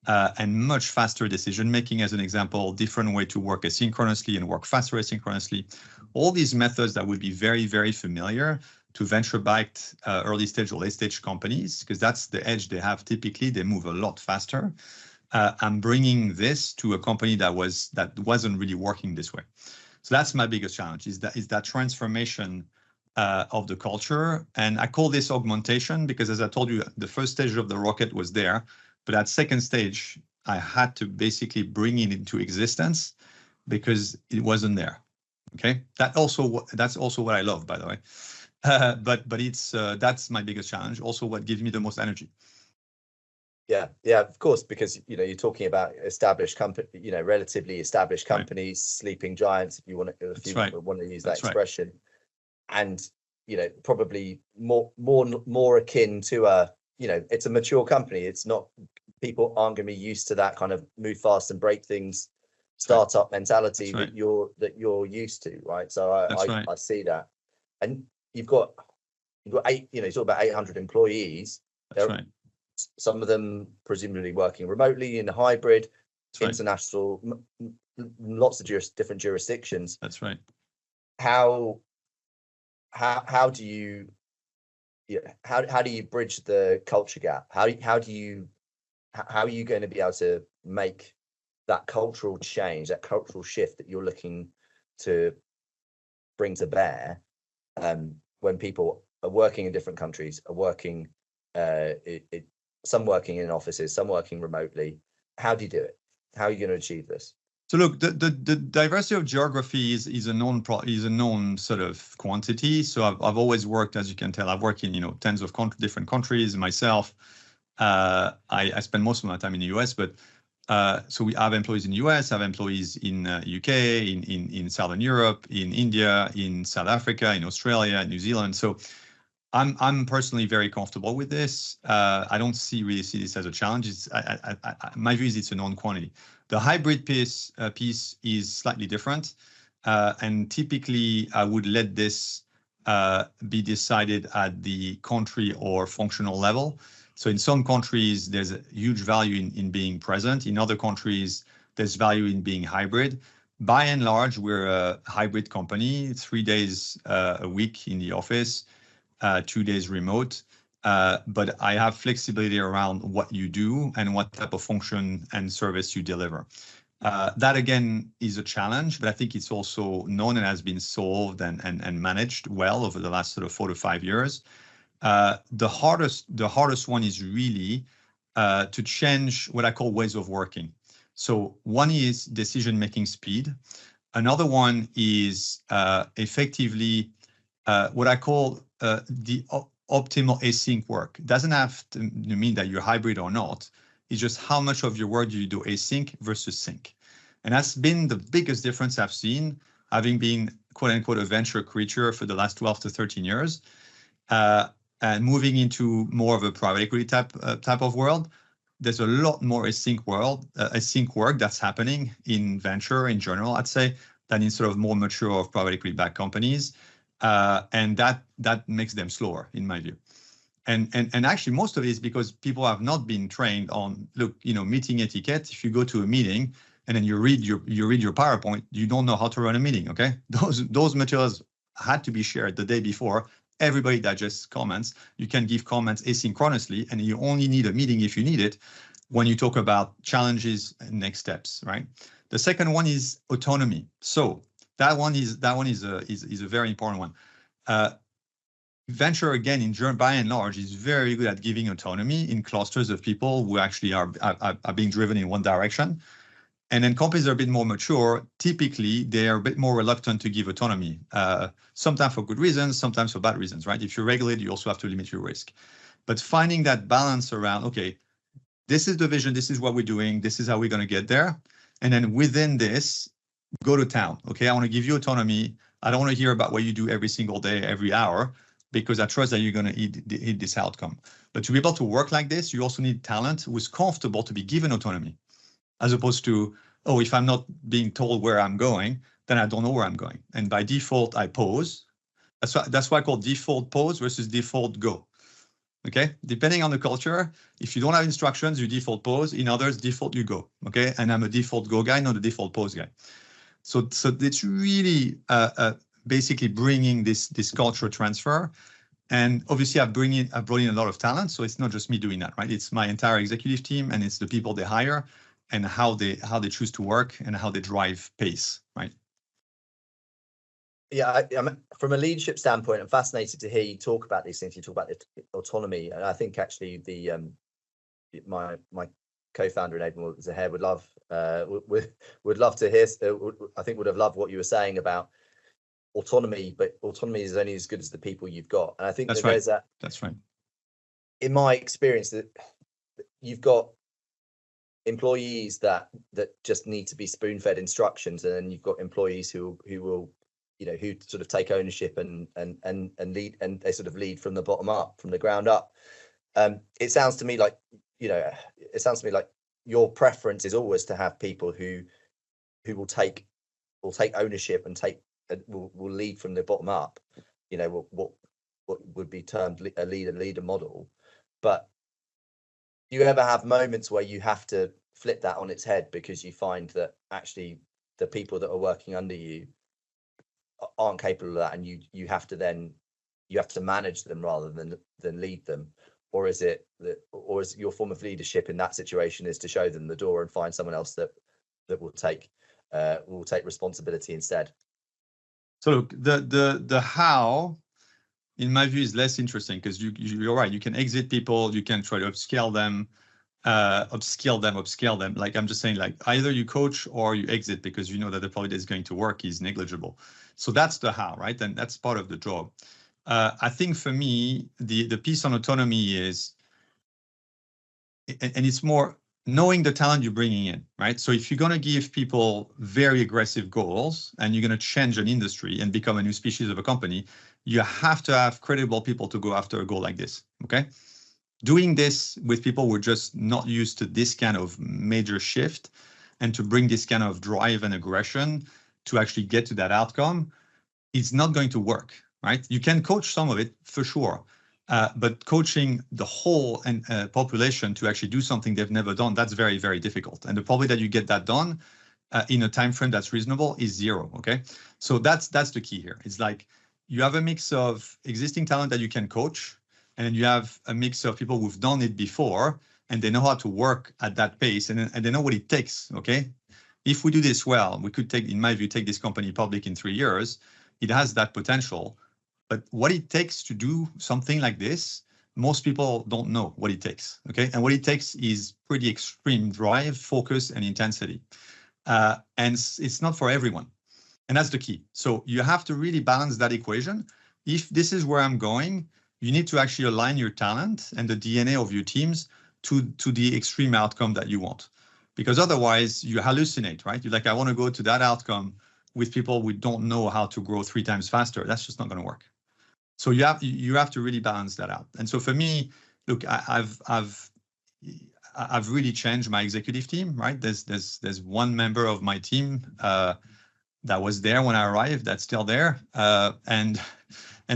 and much faster decision making, as an example, different way to work asynchronously and work faster asynchronously. All these methods that would be very, very familiar to venture-backed early stage or late stage companies, because that's the edge they have. Typically, they move a lot faster. I'm bringing this to a company that wasn't really working this way. So that's my biggest challenge, is that transformation of the culture. And I call this augmentation because, as I told you, the first stage of the rocket was there, but at second stage, I had to basically bring it into existence because it wasn't there. Okay, that's also what I love, by the way. But it's that's my biggest challenge. Also, what gives me the most energy. Yeah, of course, because you're talking about established company, relatively established companies, right. Sleeping giants, if you want to use that expression, right. And probably more akin to it's a mature company. It's not, people aren't going to be used to that kind of move fast and break things startup mentality that you're used to, right? So I see that, and you've got 8, you talk about 800 employees. That's right. Some of them presumably working remotely in a hybrid, international, lots of different jurisdictions. That's right. How do you bridge the culture gap? How are you going to be able to make that cultural change, that cultural shift that you're looking to bring to bear, when people are working in different countries, are working some working in offices, some working remotely? How do you do it? How are you going to achieve this? So look, the diversity of geography is a known sort of quantity. So I've always worked, as you can tell, I've worked in tens of different countries myself. I spend most of my time in the US, but so we have employees in the US, have employees in UK, in Southern Europe, in India, in South Africa, in Australia, New Zealand. So I'm personally very comfortable with this. I don't really see this as a challenge. My view is it's a known quantity. The hybrid piece is slightly different, and typically I would let this be decided at the country or functional level. So in some countries, there's a huge value in being present. In other countries, there's value in being hybrid. By and large, we're a hybrid company, 3 days a week in the office, 2 days remote. but I have flexibility around what you do and what type of function and service you deliver. That again is a challenge, but I think it's also known and has been solved and managed well over the last sort of 4 to 5 years. The hardest one is really to change what I call ways of working. So one is decision-making speed. Another one is effectively what I call the optimal async work. It doesn't have to mean that you're hybrid or not. It's just how much of your work do you do async versus sync. And that's been the biggest difference I've seen, having been quote unquote a venture creature for the last 12 to 13 years, and moving into more of a private equity type of world. There's a lot more async work that's happening in venture in general, I'd say, than in sort of more mature of private equity backed companies. And that makes them slower, in my view. And actually, most of it is because people have not been trained on, look, meeting etiquette. If you go to a meeting and then you read your PowerPoint, you don't know how to run a meeting. Okay, those materials had to be shared the day before. Everybody digests comments. You can give comments asynchronously, and you only need a meeting if you need it when you talk about challenges and next steps, right? The second one is autonomy. So that one is a very important one. Venture, again, by and large, is very good at giving autonomy in clusters of people who actually are being driven in one direction. And then companies that are a bit more mature, typically, they are a bit more reluctant to give autonomy, sometimes for good reasons, sometimes for bad reasons, right? If you're regulated, you also have to limit your risk. But finding that balance around, okay, this is the vision, this is what we're doing, this is how we're going to get there. And then within this, go to town. Okay, I want to give you autonomy. I don't want to hear about what you do every single day, every hour, because I trust that you're going to hit this outcome. But to be able to work like this, you also need talent who is comfortable to be given autonomy, as opposed to, oh, if I'm not being told where I'm going, then I don't know where I'm going. And by default, I pause. That's why I call default pause versus default go. Okay, depending on the culture, if you don't have instructions, you default pause. In others, default you go. Okay, and I'm a default go guy, not a default pause guy. So it's really basically bringing this culture transfer. And obviously, I've brought in a lot of talent. So it's not just me doing that, right? It's my entire executive team, and it's the people they hire, and how they choose to work, and how they drive pace, right? Yeah, I'm from a leadership standpoint, I'm fascinated to hear you talk about these things. You talk about the autonomy, and I think actually my co-founder in Adrian Zaher would love to hear. I think would have loved what you were saying about autonomy, but autonomy is only as good as the people you've got. And I think that's that right. There's that. That's right. In my experience, that you've got employees that just need to be spoon-fed instructions, and then you've got employees who will, who sort of take ownership and lead, and they sort of lead from the bottom up, from the ground up. It sounds to me like your preference is always to have people who will take ownership and will lead from the bottom up. What would be termed a leader model. But do you ever have moments where you have to flip that on its head because you find that actually the people that are working under you aren't capable of that, and you have to manage them rather than lead them? Or is your form of leadership in that situation is to show them the door and find someone else that will take responsibility instead? So look, the how, in my view, is less interesting, because you're right. You can exit people, you can try to upscale them. Like, I'm just saying, like, either you coach or you exit, because you know that the probability is going to work is negligible. So that's the how, right? And that's part of the job. I think for me, the piece on autonomy is, and it's more knowing the talent you're bringing in, right? So if you're going to give people very aggressive goals and you're going to change an industry and become a new species of a company, you have to have credible people to go after a goal like this, okay? Doing this with people who are just not used to this kind of major shift, and to bring this kind of drive and aggression to actually get to that outcome, it's not going to work, right? You can coach some of it for sure, but coaching the whole population to actually do something they've never done, that's very, very difficult. And the probability that you get that done in a time frame that's reasonable is zero, okay? So that's the key here. It's like you have a mix of existing talent that you can coach, and then you have a mix of people who've done it before, and they know how to work at that pace, and they know what it takes, okay? If we do this well, we could take, in my view, take this company public in 3 years. It has that potential, but what it takes to do something like this, most people don't know what it takes, okay? And what it takes is pretty extreme drive, focus, and intensity. And it's not for everyone. And that's the key. So you have to really balance that equation. If this is where I'm going, you need to actually align your talent and the DNA of your teams to the extreme outcome that you want. Because otherwise you hallucinate, right? You're like, I want to go to that outcome with people who don't know how to grow 3 times faster. That's just not going to work. So you have to really balance that out. And so for me, look, I've really changed my executive team, right? There's one member of my team that was there when I arrived, that's still there. And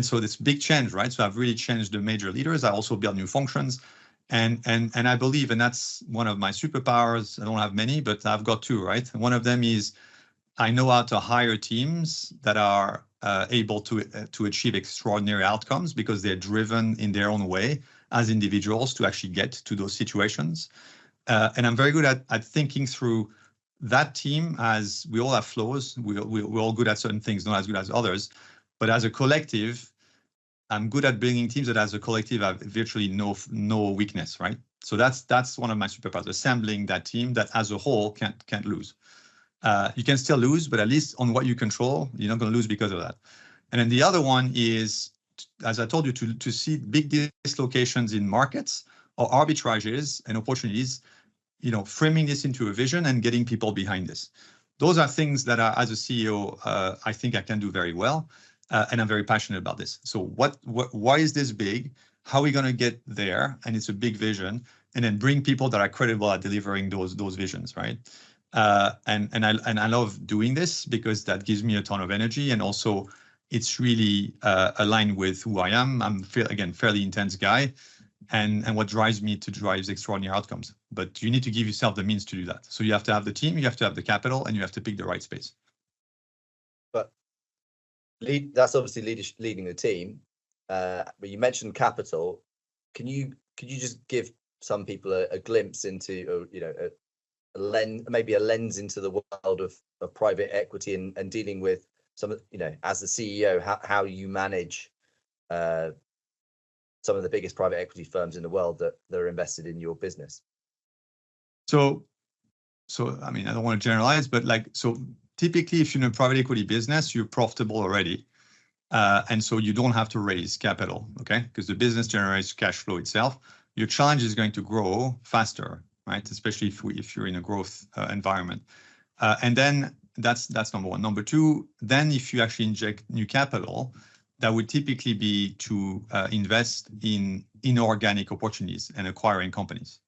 so this big change, right? So I've really changed the major leaders. I also built new functions. And I believe, and that's one of my superpowers. I don't have many, but I've got 2, right? And one of them is I know how to hire teams that are able to achieve extraordinary outcomes because they're driven in their own way as individuals to actually get to those situations. And I'm very good at thinking through that team, as we all have flaws. We're all good at certain things, not as good as others. But as a collective, I'm good at building teams that as a collective have virtually no weakness, right? So that's one of my superpowers, assembling that team that as a whole can't lose. You can still lose, but at least on what you control, you're not going to lose because of that. And then the other one is, as I told you, to see big dislocations in markets or arbitrages and opportunities, framing this into a vision and getting people behind this. Those are things that as a CEO, I think I can do very well. And I'm very passionate about this. So why is this big? How are we going to get there? And it's a big vision. And then bring people that are credible at delivering those visions, right? And I love doing this because that gives me a ton of energy, and also it's really aligned with who I am. I'm fairly intense guy, and what drives me to drive extraordinary outcomes. But you need to give yourself the means to do that. So you have to have the team, you have to have the capital, and you have to pick the right space. But that's obviously leading the team. But you mentioned capital. Could you just give some people a glimpse into a lens into the world of private equity and dealing with some, as the CEO, how you manage some of the biggest private equity firms in the world that are invested in your business? So I mean, I don't want to generalize, but typically if you're in a private equity business, you're profitable already. And so you don't have to raise capital, okay? Because the business generates cash flow itself. Your challenge is going to grow faster, right? Especially if you're in a growth environment. And then that's number one. Number two, then if you actually inject new capital, that would typically be to invest in inorganic opportunities and acquiring companies.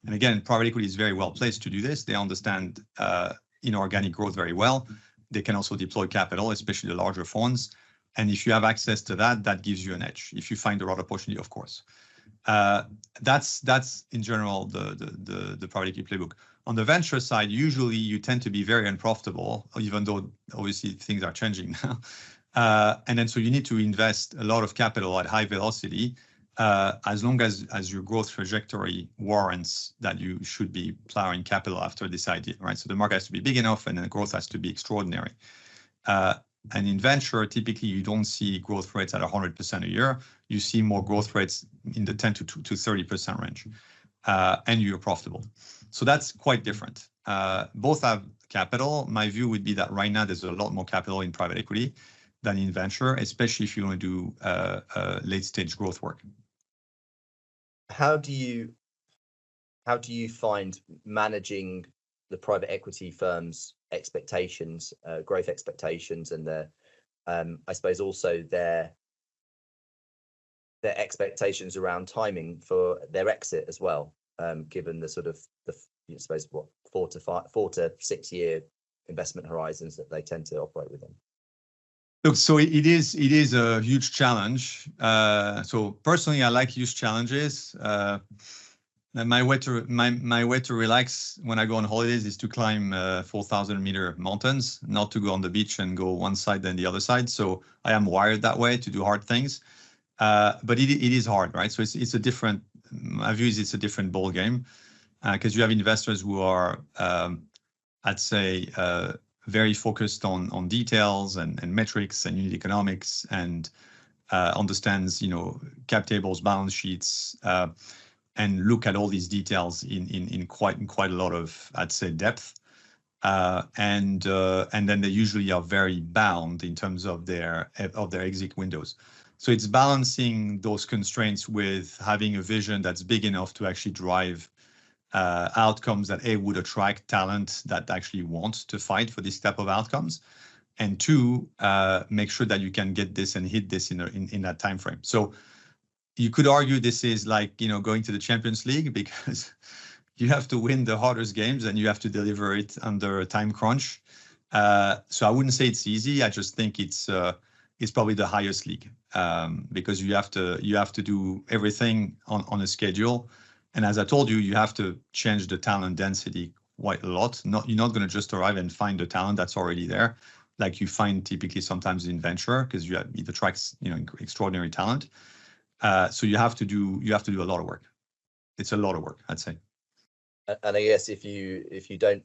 And again, private equity is very well placed to do this. They understand inorganic growth very well. They can also deploy capital, especially the larger funds. And if you have access to that, that gives you an edge. If you find the right opportunity, of course. That's in general the private equity playbook. On the venture side, usually you tend to be very unprofitable, even though obviously things are changing now. And then so you need to invest a lot of capital at high velocity, as long as your growth trajectory warrants that you should be plowing capital after this idea, right? So the market has to be big enough, and then the growth has to be extraordinary. And in venture, typically you don't see growth rates at 100% a year. You see more growth rates in the 10 to 30% range, and you're profitable. So that's quite different. Both have capital. My view would be that right now there's a lot more capital in private equity than in venture, especially if you want to do late stage growth work. How do you find managing the private equity firms' expectations, growth expectations, and I suppose also their expectations around timing for their exit as well, given the sort of I suppose 4 to 6 year investment horizons that they tend to operate within? Look, so it is a huge challenge. So personally, I like huge challenges. My way to relax when I go on holidays is to climb 4,000-meter mountains, not to go on the beach and go one side then the other side. So I am wired that way to do hard things. But it is hard, right? So it's a different, my view is it's a different ball game, because you have investors who are, I'd say, very focused on details and metrics and unit economics, and understands, cap tables, balance sheets, and look at all these details in quite a lot of, I'd say, depth. And then they usually are very bound in terms of their exit windows. So it's balancing those constraints with having a vision that's big enough to actually drive outcomes that would attract talent that actually wants to fight for this type of outcomes, and two, make sure that you can get this and hit this in that time frame. So you could argue this is like, going to the Champions League, because you have to win the hardest games and you have to deliver it under a time crunch. So I wouldn't say it's easy. I just think it's probably the highest league, because you have to do everything on a schedule. And as I told you, you have to change the talent density quite a lot. You're not going to just arrive and find the talent that's already there, like you find typically sometimes in venture, because it attracts extraordinary talent. So you have to do a lot of work. It's a lot of work, I'd say. And I guess if you don't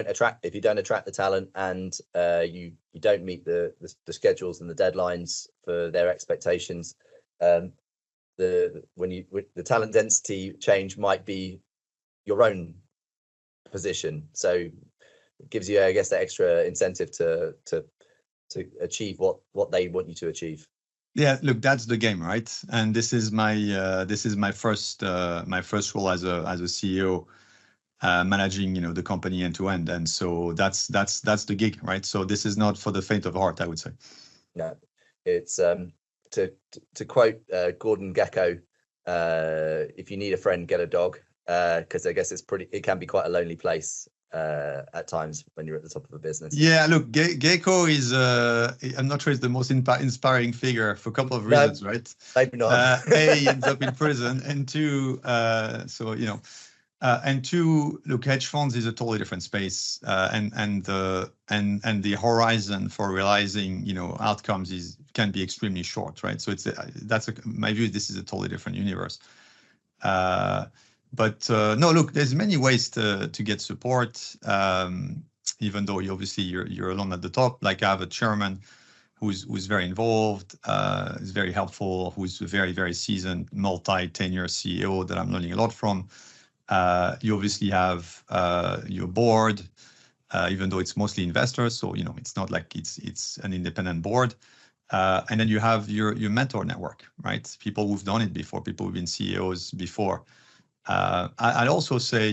attract the talent, and you don't meet the schedules and the deadlines for their expectations, the talent density change might be your own position. So it gives you, I guess, that extra incentive to achieve what they want you to achieve. Yeah, look, that's the game, right? And this is my first role as a CEO, managing the company end to end, and so that's the gig, right? So this is not for the faint of heart, I would say. No, it's to quote Gordon Gekko, if you need a friend, get a dog, because I guess it can be quite a lonely place at times when you're at the top of a business. Yeah, look, Gekko is I'm not sure it's the most inspiring figure for a couple of reasons, right? Maybe not. A, he ends up in prison, and two, and two, look, hedge funds is a totally different space, and the horizon for realizing outcomes can be extremely short, right? So my view. This is a totally different universe. But no, look, there's many ways to get support, even though you're alone at the top. Like I have a chairman who's very involved, is very helpful, who's a very, very seasoned, multi-tenure CEO that I'm learning a lot from. You obviously have your board, even though it's mostly investors, so it's not like it's an independent board. And then you have your mentor network, right? People who've done it before, people who've been CEOs before. I'd also say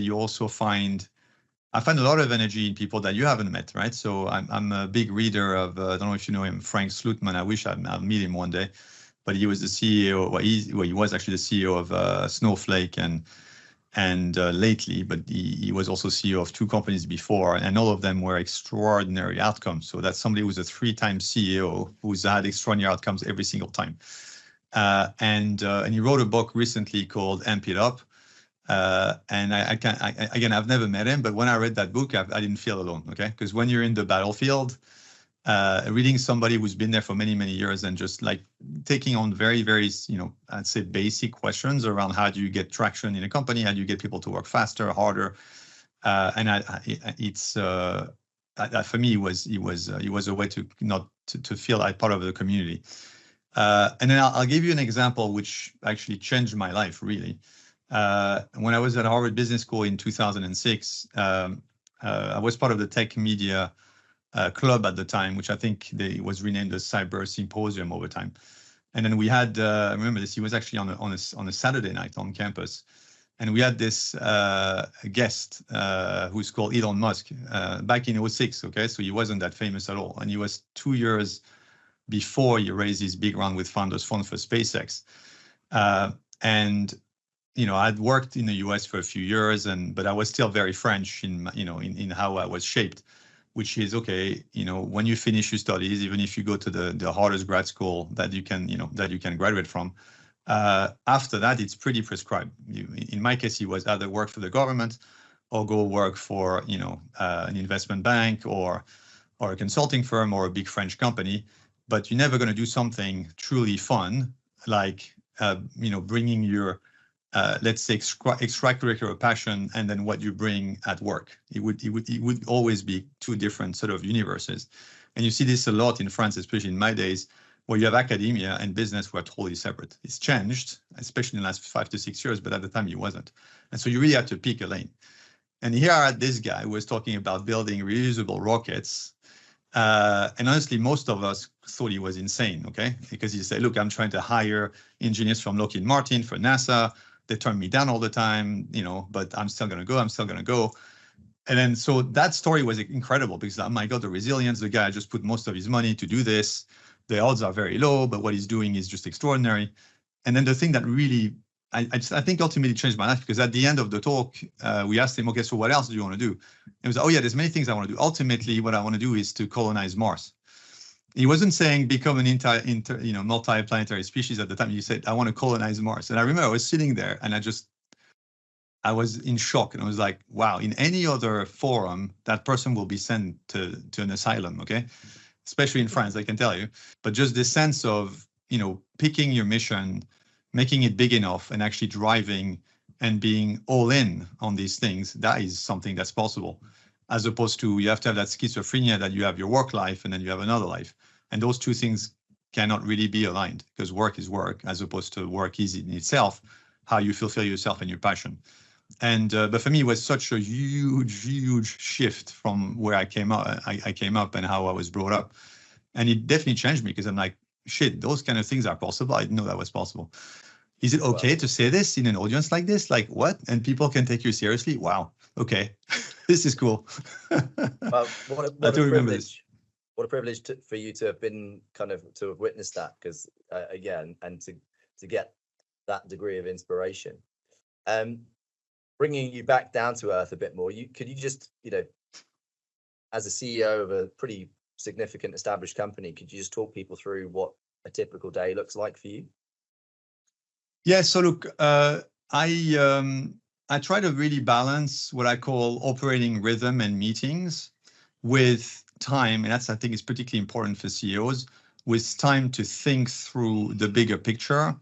I find a lot of energy in people that you haven't met, right? So I'm a big reader of, I don't know if you know him, Frank Slootman. I wish I'd meet him one day, but he was the CEO. Well, he was actually the CEO of Snowflake and lately, but he was also CEO of two companies before, and all of them were extraordinary outcomes. So that's somebody who's a 3-time CEO who's had extraordinary outcomes every single time. And he wrote a book recently called Amp It Up. And I've never met him, but when I read that book, I didn't feel alone, okay? Because when you're in the battlefield, reading somebody who's been there for many, many years and just like taking on very, very, I'd say basic questions around how do you get traction in a company, how do you get people to work faster, harder, and it's for me, it was a way to feel like part of the community. And then I'll give you an example which actually changed my life really. When I was at Harvard Business School in 2006, I was part of the tech media club at the time, which I think was renamed the Cyber Symposium over time. And then we had, I remember this, he was actually on a Saturday night on campus. And we had this guest who's called Elon Musk back in 2006, okay? So he wasn't that famous at all. And he was 2 years before he raised his big round with Founders Fund for SpaceX. And I'd worked in the US for a few years, but I was still very French in how I was shaped, which is okay. When you finish your studies, even if you go to the hardest grad school that you can graduate from, after that it's pretty prescribed. In my case, it was either work for the government or go work for an investment bank or a consulting firm or a big French company. But you're never going to do something truly fun like, bringing your, let's say, extracurricular passion and then what you bring at work. It would always be two different sort of universes. And you see this a lot in France, especially in my days, where you have academia and business were totally separate. It's changed, especially in the last 5 to 6 years, but at the time it wasn't. And so you really have to pick a lane. And here I had this guy who was talking about building reusable rockets. And honestly, most of us thought he was insane, okay? Because he said, look, I'm trying to hire engineers from Lockheed Martin for NASA. They turn me down all the time, but I'm still going to go. And then so that story was incredible because, oh my God, the resilience, the guy just put most of his money to do this. The odds are very low, but what he's doing is just extraordinary. And then the thing that really, I think ultimately changed my life, because at the end of the talk, we asked him, okay, so what else do you want to do? And he was like, oh yeah, there's many things I want to do. Ultimately, what I want to do is to colonize Mars. He wasn't saying become an multi-planetary species at the time. He said, I want to colonize Mars. And I remember I was sitting there and I was in shock. And I was like, wow, in any other forum, that person will be sent to an asylum, okay? Especially in France, I can tell you. But just this sense of, picking your mission, making it big enough and actually driving and being all in on these things, that is something that's possible. As opposed to you have to have that schizophrenia that you have your work life and then you have another life. And those two things cannot really be aligned, because work is work, as opposed to work is in itself, how you fulfill yourself and your passion. And but for me, it was such a huge shift from where I came up. I came up and how I was brought up, and it definitely changed me, because I'm like, shit, those kind of things are possible. I didn't know that was possible. Is it okay to say this in an audience like this? Like, what? And people can take you seriously? Wow. Okay, this is cool. Well, what a privilege! What a privilege for you to have been to have witnessed that, because again, and to get that degree of inspiration. Bringing you back down to earth a bit more, could you just, as a CEO of a pretty significant established company, could you just talk people through what a typical day looks like for you? Yeah, so look, I try to really balance what I call operating rhythm and meetings with time, and I think is particularly important for CEOs, with time to think through the bigger picture.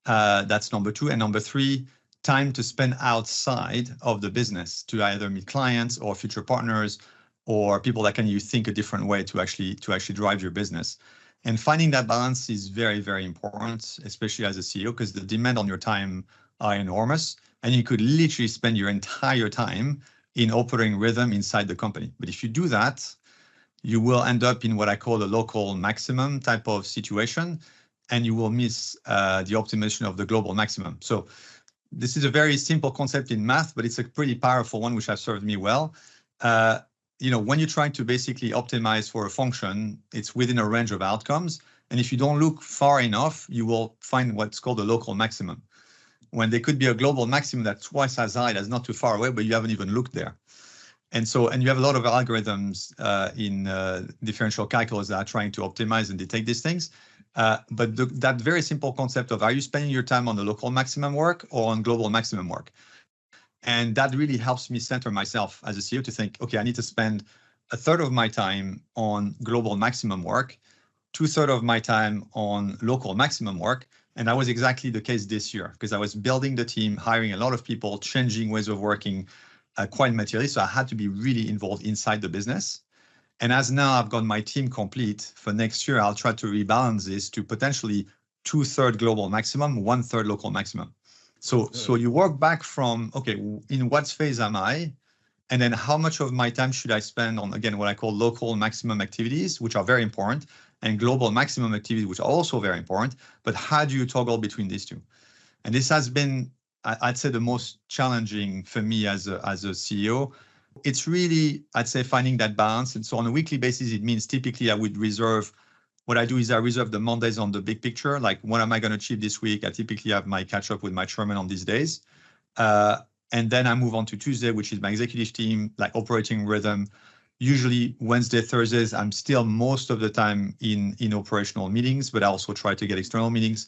That's number 2. And number 3, time to spend outside of the business to either meet clients or future partners or people that can you think a different way to actually drive your business. And finding that balance is very, very important, especially as a CEO, because the demand on your time are enormous, and you could literally spend your entire time in operating rhythm inside the company. But if you do that, you will end up in what I call a local maximum type of situation, and you will miss the optimization of the global maximum. So this is a very simple concept in math, but it's a pretty powerful one, which has served me well. When you're trying to basically optimize for a function, it's within a range of outcomes. And if you don't look far enough, you will find what's called a local maximum, when there could be a global maximum that's twice as high, that's not too far away, but you haven't even looked there. And you have a lot of algorithms in differential calculus that are trying to optimize and detect these things. But that very simple concept of, are you spending your time on the local maximum work or on global maximum work? And that really helps me center myself as a CEO to think, okay, I need to spend 1/3 of my time on global maximum work, 2/3 of my time on local maximum work. And that was exactly the case this year, because I was building the team, hiring a lot of people, changing ways of working quite materially. So I had to be really involved inside the business. And as now I've got my team complete, for next year, I'll try to rebalance this to potentially 2/3 global maximum, 1/3 local maximum. So you work back from, okay, in what phase am I? And then how much of my time should I spend on, again, what I call local maximum activities, which are very important, and global maximum activities, which are also very important. But how do you toggle between these two? And this has been, I'd say, the most challenging for me as a CEO. It's really, I'd say, finding that balance. And so on a weekly basis, it means typically I would reserve, what I do is I reserve the Mondays on the big picture. Like, what am I going to achieve this week? I typically have my catch up with my chairman on these days. And then I move on to Tuesday, which is my executive team, like operating rhythm. Usually Wednesday, Thursdays, I'm still most of the time in operational meetings, but I also try to get external meetings.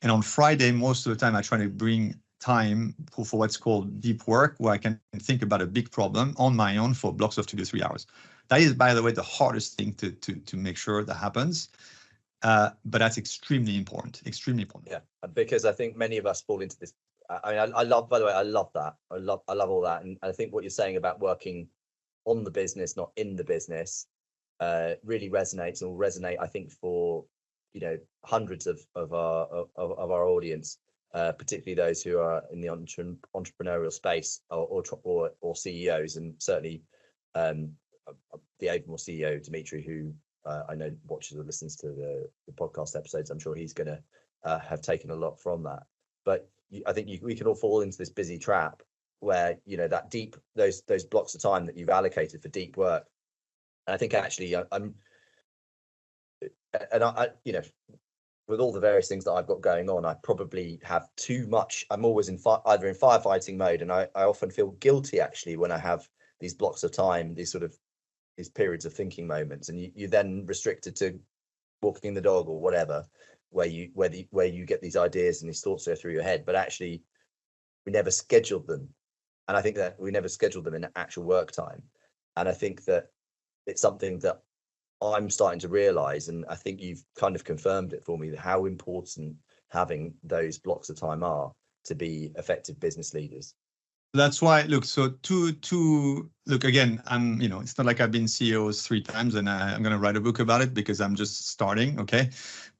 And on Friday, most of the time, I try to bring time for what's called deep work, where I can think about a big problem on my own for blocks of 2 to 3 hours. That is, by the way, the hardest thing to make sure that happens. But that's extremely important, extremely important. Yeah, because I think many of us fall into this. I mean, I love, by the way, I love that. I love all that. And I think what you're saying about working on the business, not in the business, really resonates and will resonate, I think, for, you know, hundreds of our audience, particularly those who are in the entrepreneurial space or CEOs, and certainly the Avamore CEO, Dimitri, who I know watches or listens to the podcast episodes. I'm sure he's going to have taken a lot from that. But I think we can all fall into this busy trap where, you know, that deep, those blocks of time that you've allocated for deep work. And I think actually I you know, with all the various things that I've got going on, I probably have too much. I'm always in either in firefighting mode, and I often feel guilty actually when I have these blocks of time, these periods of thinking moments, and you're then restricted to walking the dog or whatever, where you get these ideas and these thoughts go through your head, but actually we never scheduled them. And I think that we never scheduled them in actual work time. And I think that it's something that I'm starting to realize, and I think you've kind of confirmed it for me, how important having those blocks of time are to be effective business leaders. That's why, look, so to look, again, I'm, you know, it's not like I've been CEOs 3 times and I'm going to write a book about it because I'm just starting. Okay.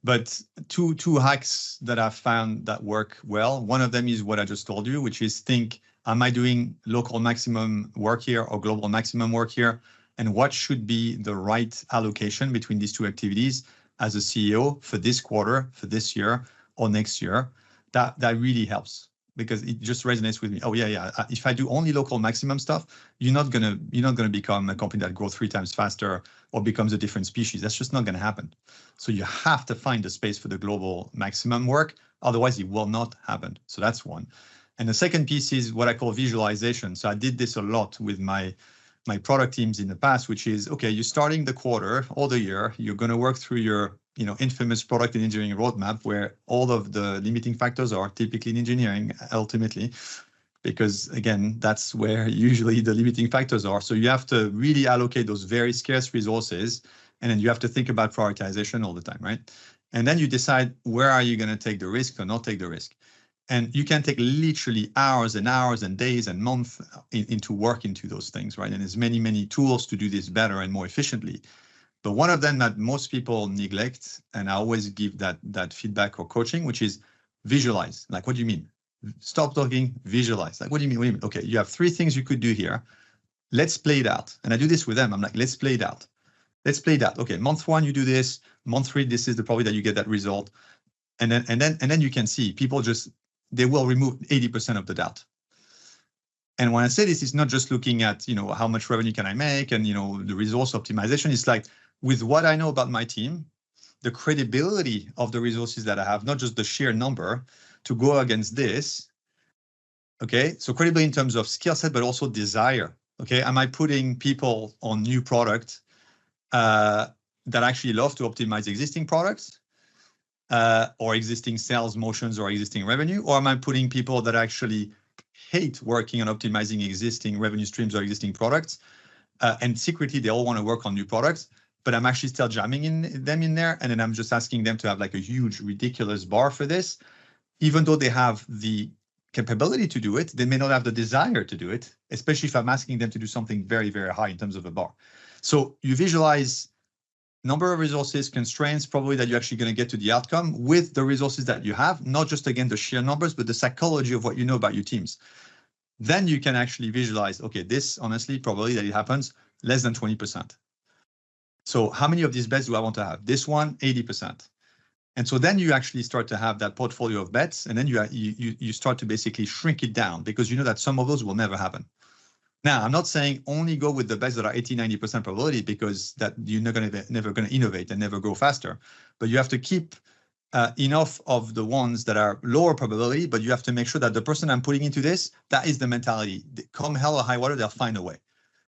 But two hacks that I've found that work well. One of them is what I just told you, which is think, am I doing local maximum work here or global maximum work here? And what should be the right allocation between these two activities as a CEO for this quarter, for this year or next year? That really helps, because it just resonates with me. Oh yeah. If I do only local maximum stuff, you're not gonna become a company that grows 3 times faster or becomes a different species. That's just not gonna happen. So you have to find a space for the global maximum work. Otherwise, it will not happen. So that's one. And the second piece is what I call visualization. So I did this a lot with my product teams in the past, which is, okay, you're starting the quarter or the year, you're going to work through your, you know, infamous product and engineering roadmap, where all of the limiting factors are typically in engineering, ultimately, because again, that's where usually the limiting factors are. So you have to really allocate those very scarce resources, and then you have to think about prioritization all the time, right? And then you decide, where are you going to take the risk or not take the risk? And you can take literally hours and hours and days and months into work into those things, right? And there's many, many tools to do this better and more efficiently. But one of them that most people neglect, and I always give that feedback or coaching, which is visualize. Like, what do you mean? Stop talking, visualize. Like, what do you mean? What do you mean? Okay, you have 3 things you could do here. Let's play it out. And I do this with them. I'm like, let's play it out. Let's play it out. Okay, month 1, you do this. Month 3, this is the probability that you get that result. And then you can see people just, they will remove 80% of the doubt. And when I say this, it's not just looking at, you know, how much revenue can I make and, you know, the resource optimization. It's like, with what I know about my team, the credibility of the resources that I have, not just the sheer number, to go against this. Okay, so credibility in terms of skill set, but also desire. Okay, am I putting people on new products that actually love to optimize existing products? Or existing sales motions or existing revenue? Or am I putting people that actually hate working on optimizing existing revenue streams or existing products, and secretly they all want to work on new products, but I'm actually still jamming them in there, and then I'm just asking them to have like a huge, ridiculous bar for this, even though they have the capability to do it, they may not have the desire to do it, especially if I'm asking them to do something very, very high in terms of a bar. So you visualize number of resources, constraints, probably that you're actually going to get to the outcome with the resources that you have, not just, again, the sheer numbers, but the psychology of what you know about your teams. Then you can actually visualize, okay, this, honestly, probably that it happens less than 20%. So how many of these bets do I want to have? This one, 80%. And so then you actually start to have that portfolio of bets, and then you start to basically shrink it down, because you know that some of those will never happen. Now, I'm not saying only go with the bets that are 80-90% probability, because that you're never going to innovate and never go faster. But you have to keep enough of the ones that are lower probability, but you have to make sure that the person I'm putting into this, that is the mentality. Come hell or high water, they'll find a way.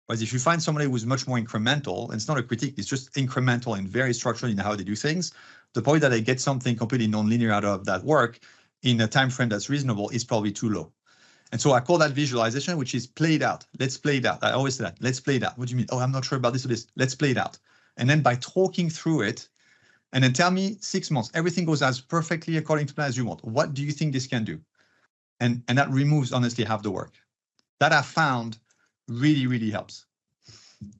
Whereas if you find somebody who's much more incremental, and it's not a critique, it's just incremental and very structural in how they do things, the point that they get something completely non-linear out of that work in a time frame that's reasonable is probably too low. And so I call that visualization, which is play it out. Let's play it out. I always say that. Let's play it out. What do you mean? Oh, I'm not sure about this or this. Let's play it out. And then by talking through it, and then tell me 6 months, everything goes as perfectly according to plan as you want. What do you think this can do? And that removes, honestly, half the work. That I found really, really helps.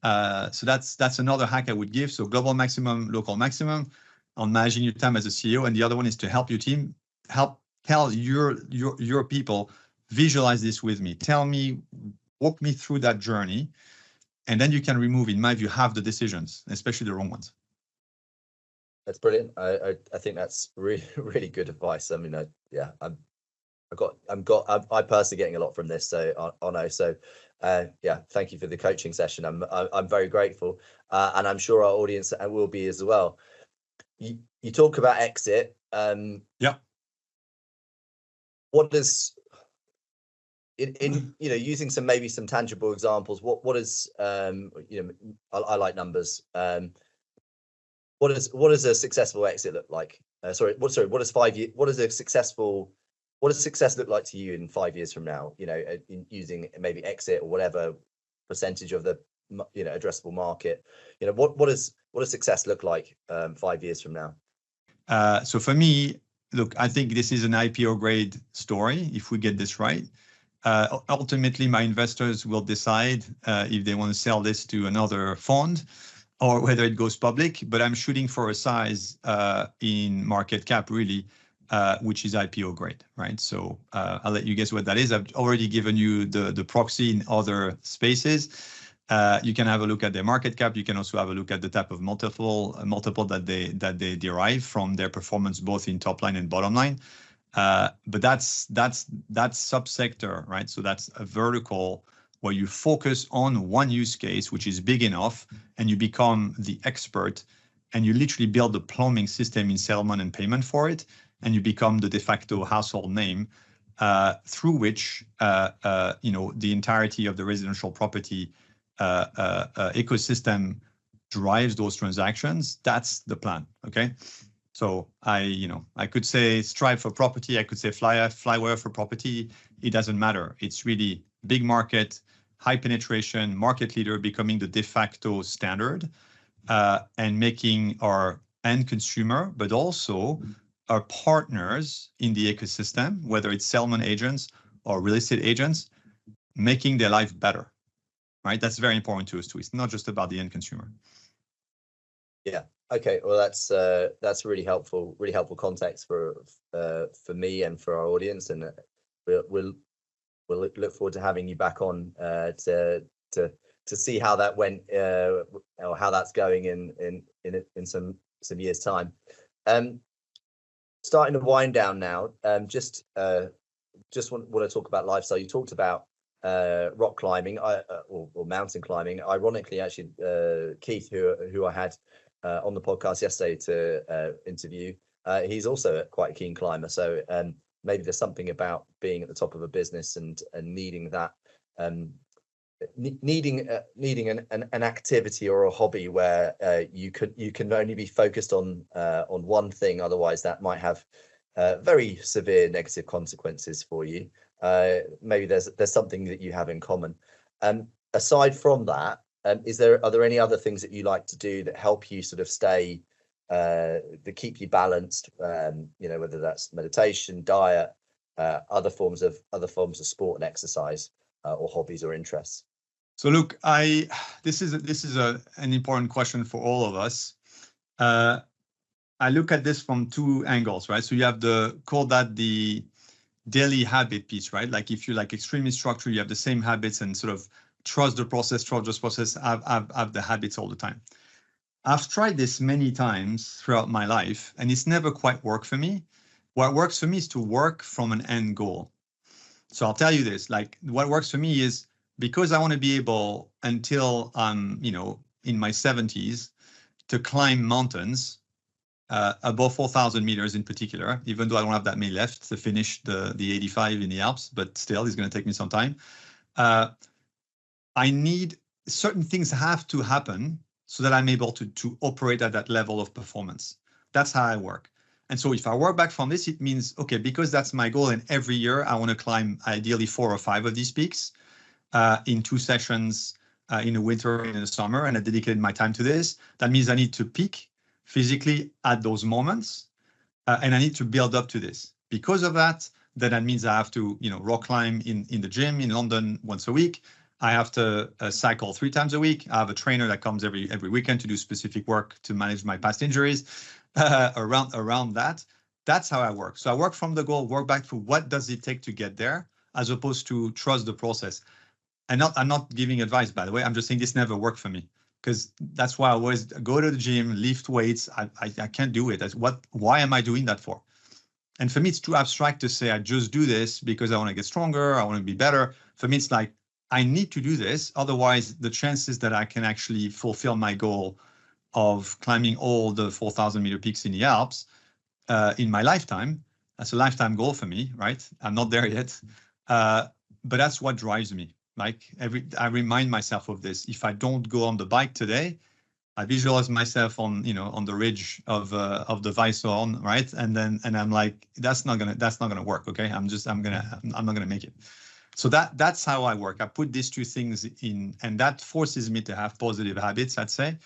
So that's another hack I would give. So global maximum, local maximum on managing your time as a CEO. And the other one is to help your team, tell your people, visualize this with me. Tell me, walk me through that journey. And then you can remove, in my view, half the decisions, especially the wrong ones. That's brilliant. I think that's really, really good advice. I mean, I'm personally getting a lot from this. So Arnaud, so yeah, thank you for the coaching session. I'm very grateful, and I'm sure our audience will be as well. You talk about exit. Yeah. What does in using maybe some tangible examples? What is I like numbers. What does a successful exit look like? What does 5 year? What does success look like to you in 5 years from now? In using maybe exit or whatever percentage of the addressable market. What does success look like 5 years from now? So for me, look, I think this is an IPO grade story. If we get this right, ultimately my investors will decide if they want to sell this to another fund or whether it goes public. But I'm shooting for a size in market cap really, which is IPO grade, right? So I'll let you guess what that is. I've already given you the proxy in other spaces. You can have a look at their market cap. You can also have a look at the type of multiple that they derive from their performance, both in top line and bottom line. But that's subsector, right? So that's a vertical where you focus on one use case, which is big enough, and you become the expert, and you literally build a plumbing system in settlement and payment for it, and you become the de facto household name through which the entirety of the residential property ecosystem drives those transactions. That's the plan. Okay. So I could say Stripe for property. I could say Flywire for property. It doesn't matter. It's really big market, high penetration, market leader, becoming the de facto standard, and making our end consumer, but also our partners in the ecosystem, whether it's settlement agents or real estate agents, making their life better. Right, that's very important to us too. It's not just about the end consumer. Yeah. Okay. Well, that's really helpful context for me and for our audience, and we'll look forward to having you back on to see how that went or how that's going in some years' time. Starting to wind down now. Just want to talk about lifestyle. You talked about rock climbing or mountain climbing. Ironically, actually, Keith, who I had on the podcast yesterday to interview, he's also quite a keen climber. So maybe there's something about being at the top of a business and needing that, needing an activity or a hobby where you can only be focused on one thing. Otherwise, that might have very severe negative consequences for you. Maybe there's something that you have in common. Aside from that, are there any other things that you like to do that help you sort of stay that keep you balanced? Whether that's meditation, diet, other forms of sport and exercise, or hobbies or interests. So look, this is an important question for all of us. I look at this from two angles, right? So you have the daily habit piece, right? Like if you're like extremely structured, you have the same habits and sort of trust the process, have the habits all the time. I've tried this many times throughout my life, and it's never quite worked for me. What works for me is to work from an end goal. So I'll tell you this, like what works for me is, because I want to be able, until I'm, in my 70s, to climb mountains above 4,000 meters in particular, even though I don't have that many left to finish the 85 in the Alps, but still it's going to take me some time. I need certain things have to happen so that I'm able to operate at that level of performance. That's how I work. And so if I work back from this, it means, okay, because that's my goal, and every year I want to climb ideally 4 or 5 of these peaks in 2 sessions in the winter and in the summer, and I dedicated my time to this. That means I need to peak physically at those moments. And I need to build up to this. Because of that, then that means I have to, rock climb in the gym in London once a week. I have to cycle 3 times a week. I have a trainer that comes every weekend to do specific work to manage my past injuries. Around that, that's how I work. So I work from the goal, work back to what does it take to get there, as opposed to trust the process. And I'm not giving advice, by the way. I'm just saying this never worked for me, because that's why I always go to the gym, lift weights. I can't do it. Why am I doing that for? And for me, it's too abstract to say I just do this because I want to get stronger, I want to be better. For me, it's like I need to do this. Otherwise, the chances that I can actually fulfill my goal of climbing all the 4,000-meter peaks in the Alps in my lifetime, that's a lifetime goal for me, right? I'm not there yet. But that's what drives me. Like I remind myself of this. If I don't go on the bike today, I visualize myself on the ridge of the Weisshorn, right? And I'm like, that's not gonna work. Okay, I'm not gonna make it. So that's how I work. I put these 2 things in, and that forces me to have positive habits, I'd say,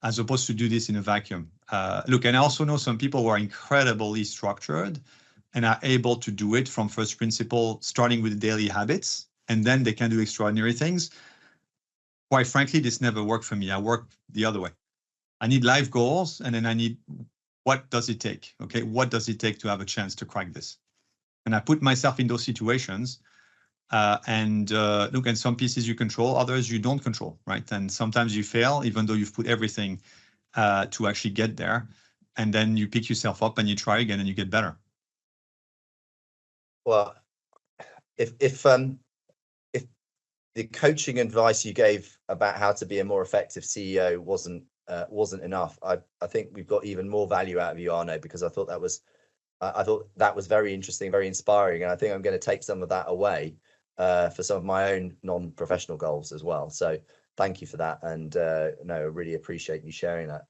as opposed to do this in a vacuum. Look, and I also know some people who are incredibly structured and are able to do it from first principle, starting with daily habits, and then they can do extraordinary things. Quite frankly, this never worked for me. I work the other way. I need life goals, and then I need, what does it take? Okay, what does it take to have a chance to crack this? And I put myself in those situations. Look, and some pieces you control, others you don't control, right? And sometimes you fail, even though you've put everything to actually get there. And then you pick yourself up and you try again and you get better. Well, if the coaching advice you gave about how to be a more effective CEO wasn't enough, I think we've got even more value out of you, Arnaud, because I thought that was very interesting, very inspiring, and I think I'm going to take some of that away for some of my own non-professional goals as well. So thank you for that, and no, I really appreciate you sharing that.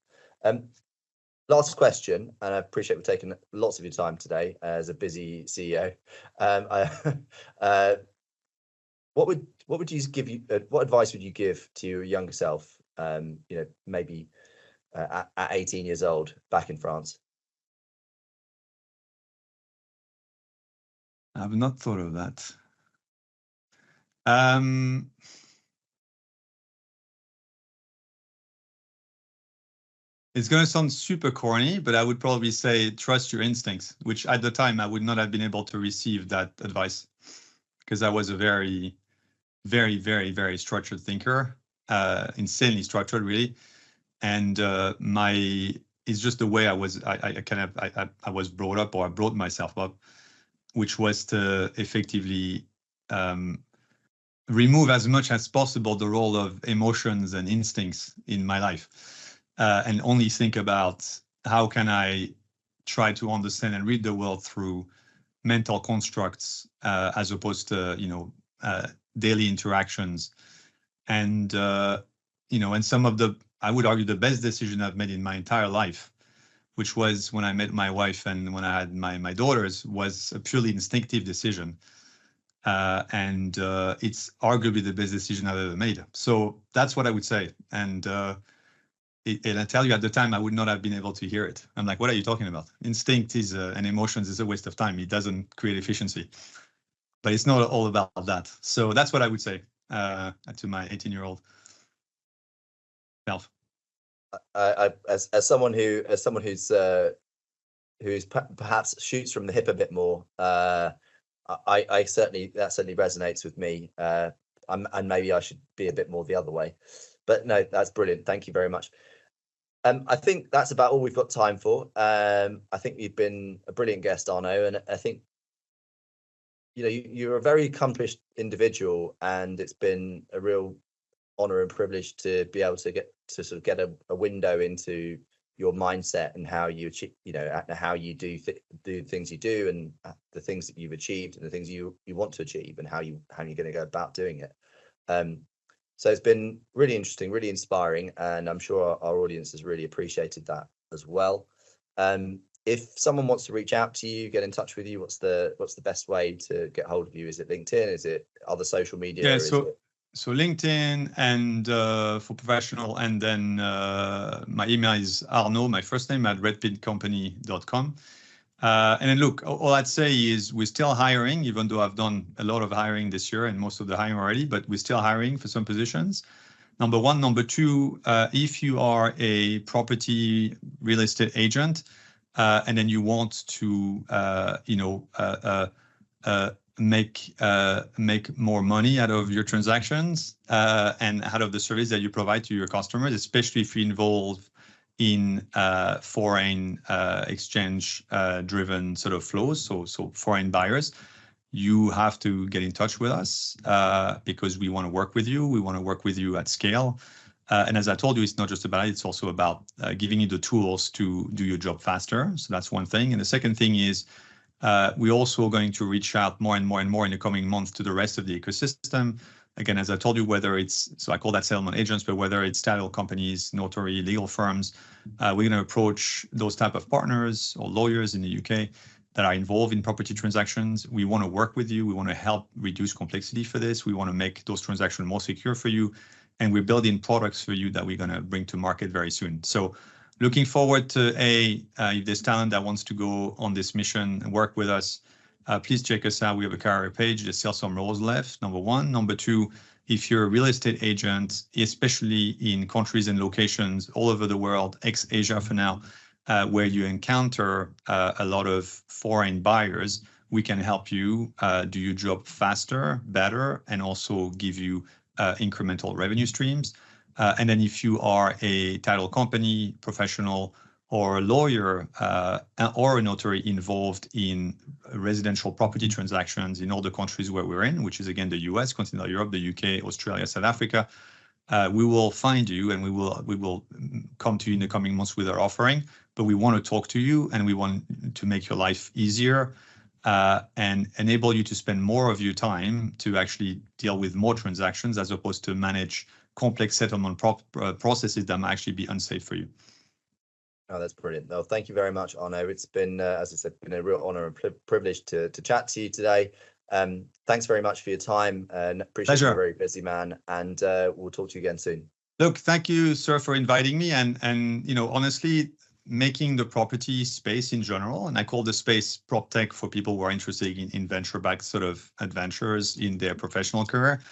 Last question, and I appreciate we've taken lots of your time today as a busy CEO. What advice would you give to your younger self? Maybe at 18 years old, back in France. I've not thought of that. It's going to sound super corny, but I would probably say trust your instincts, which at the time I would not have been able to receive that advice, because I was a very, very, very, very structured thinker, insanely structured, really. And it's just the way I was brought up, or I brought myself up, which was to effectively remove as much as possible the role of emotions and instincts in my life. And only think about how can I try to understand and read the world through mental constructs, as opposed to daily interactions. And and some of the, I would argue, the best decision I've made in my entire life, which was when I met my wife and when I had my daughters, was a purely instinctive decision. And it's arguably the best decision I've ever made. So that's what I would say. And I tell you, at the time, I would not have been able to hear it. I'm like, what are you talking about? Instinct is and emotions is a waste of time. It doesn't create efficiency. But it's not all about that. So that's what I would say to my 18-year-old self. As someone who's perhaps shoots from the hip a bit more, that certainly resonates with me. And maybe I should be a bit more the other way. But no, that's brilliant. Thank you very much. I think that's about all we've got time for. I think you've been a brilliant guest, Arnaud, and I think you're a very accomplished individual, and it's been a real honor and privilege to be able to get a window into your mindset and how you achieve, how you do things you do, and the things that you've achieved and the things you want to achieve, and how you're going to go about doing it. So it's been really interesting, really inspiring, and I'm sure our audience has really appreciated that as well. If someone wants to reach out to you, get in touch with you, what's the best way to get hold of you? Is it LinkedIn? Is it other social media? Yeah, So LinkedIn and for professional, and then my email is Arnaud, my first name, at redpincompany.com. And then look, all I'd say is we're still hiring, even though I've done a lot of hiring this year and most of the hiring already, but we're still hiring for some positions. Number one. Number two, if you are a property real estate agent and then you want to, make more money out of your transactions and out of the service that you provide to your customers, especially if you involve in foreign exchange driven sort of flows, so foreign buyers, you have to get in touch with us because we want to work with you. We want to work with you at scale. And as I told you, it's not just about it, it's also about giving you the tools to do your job faster. So that's one thing. And the second thing is we're also going to reach out more and more and more in the coming months to the rest of the ecosystem. Again, as I told you, whether it's, so I call that settlement agents, but whether it's title companies, notary, legal firms, we're going to approach those type of partners or lawyers in the UK that are involved in property transactions. We want to work with you. We want to help reduce complexity for this. We want to make those transactions more secure for you. And we're building products for you that we're going to bring to market very soon. So looking forward to if there's talent that wants to go on this mission and work with us, please check us out. We have a career page. There's still some roles left, number one. Number two, if you're a real estate agent, especially in countries and locations all over the world, ex-Asia for now, where you encounter a lot of foreign buyers, we can help you do your job faster, better, and also give you incremental revenue streams. And then if you are a title company, professional, or a lawyer or a notary involved in residential property transactions in all the countries where we're in, which is again the US, continental Europe, the UK, Australia, South Africa, we will find you and we will come to you in the coming months with our offering. But we want to talk to you and we want to make your life easier and enable you to spend more of your time to actually deal with more transactions as opposed to manage complex settlement processes that might actually be unsafe for you. Oh, that's brilliant. No, thank you very much, Arnaud. It's been, as I said, been a real honor and privilege to chat to you today. Thanks very much for your time and appreciate you're a very busy man, and we'll talk to you again soon. Look, thank you, sir, for inviting me. And honestly, making the property space in general, and I call the space prop tech for people who are interested in venture-backed sort of adventures in their professional career,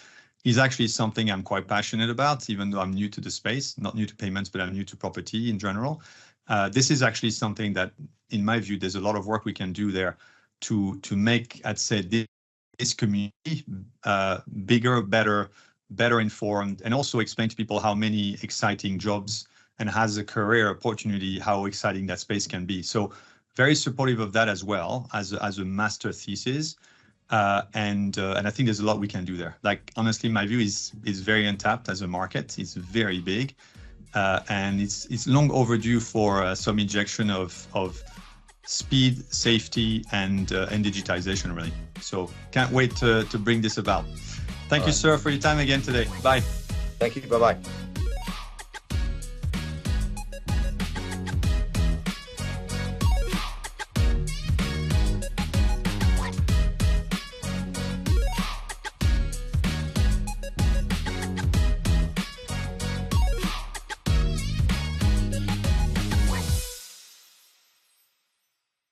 is actually something I'm quite passionate about, even though I'm new to the space, not new to payments, but I'm new to property in general. This is actually something that, in my view, there's a lot of work we can do there to make, I'd say, this community bigger, better informed, and also explain to people how many exciting jobs and has a career opportunity, how exciting that space can be. So very supportive of that as well as a master thesis. And I think there's a lot we can do there. Like, honestly, my view is very untapped as a market. It's very big. And it's long overdue for some injection of speed, safety, and digitization, really. So can't wait to bring this about. Thank you, sir, for your time again today. Bye. Thank you. Bye-bye.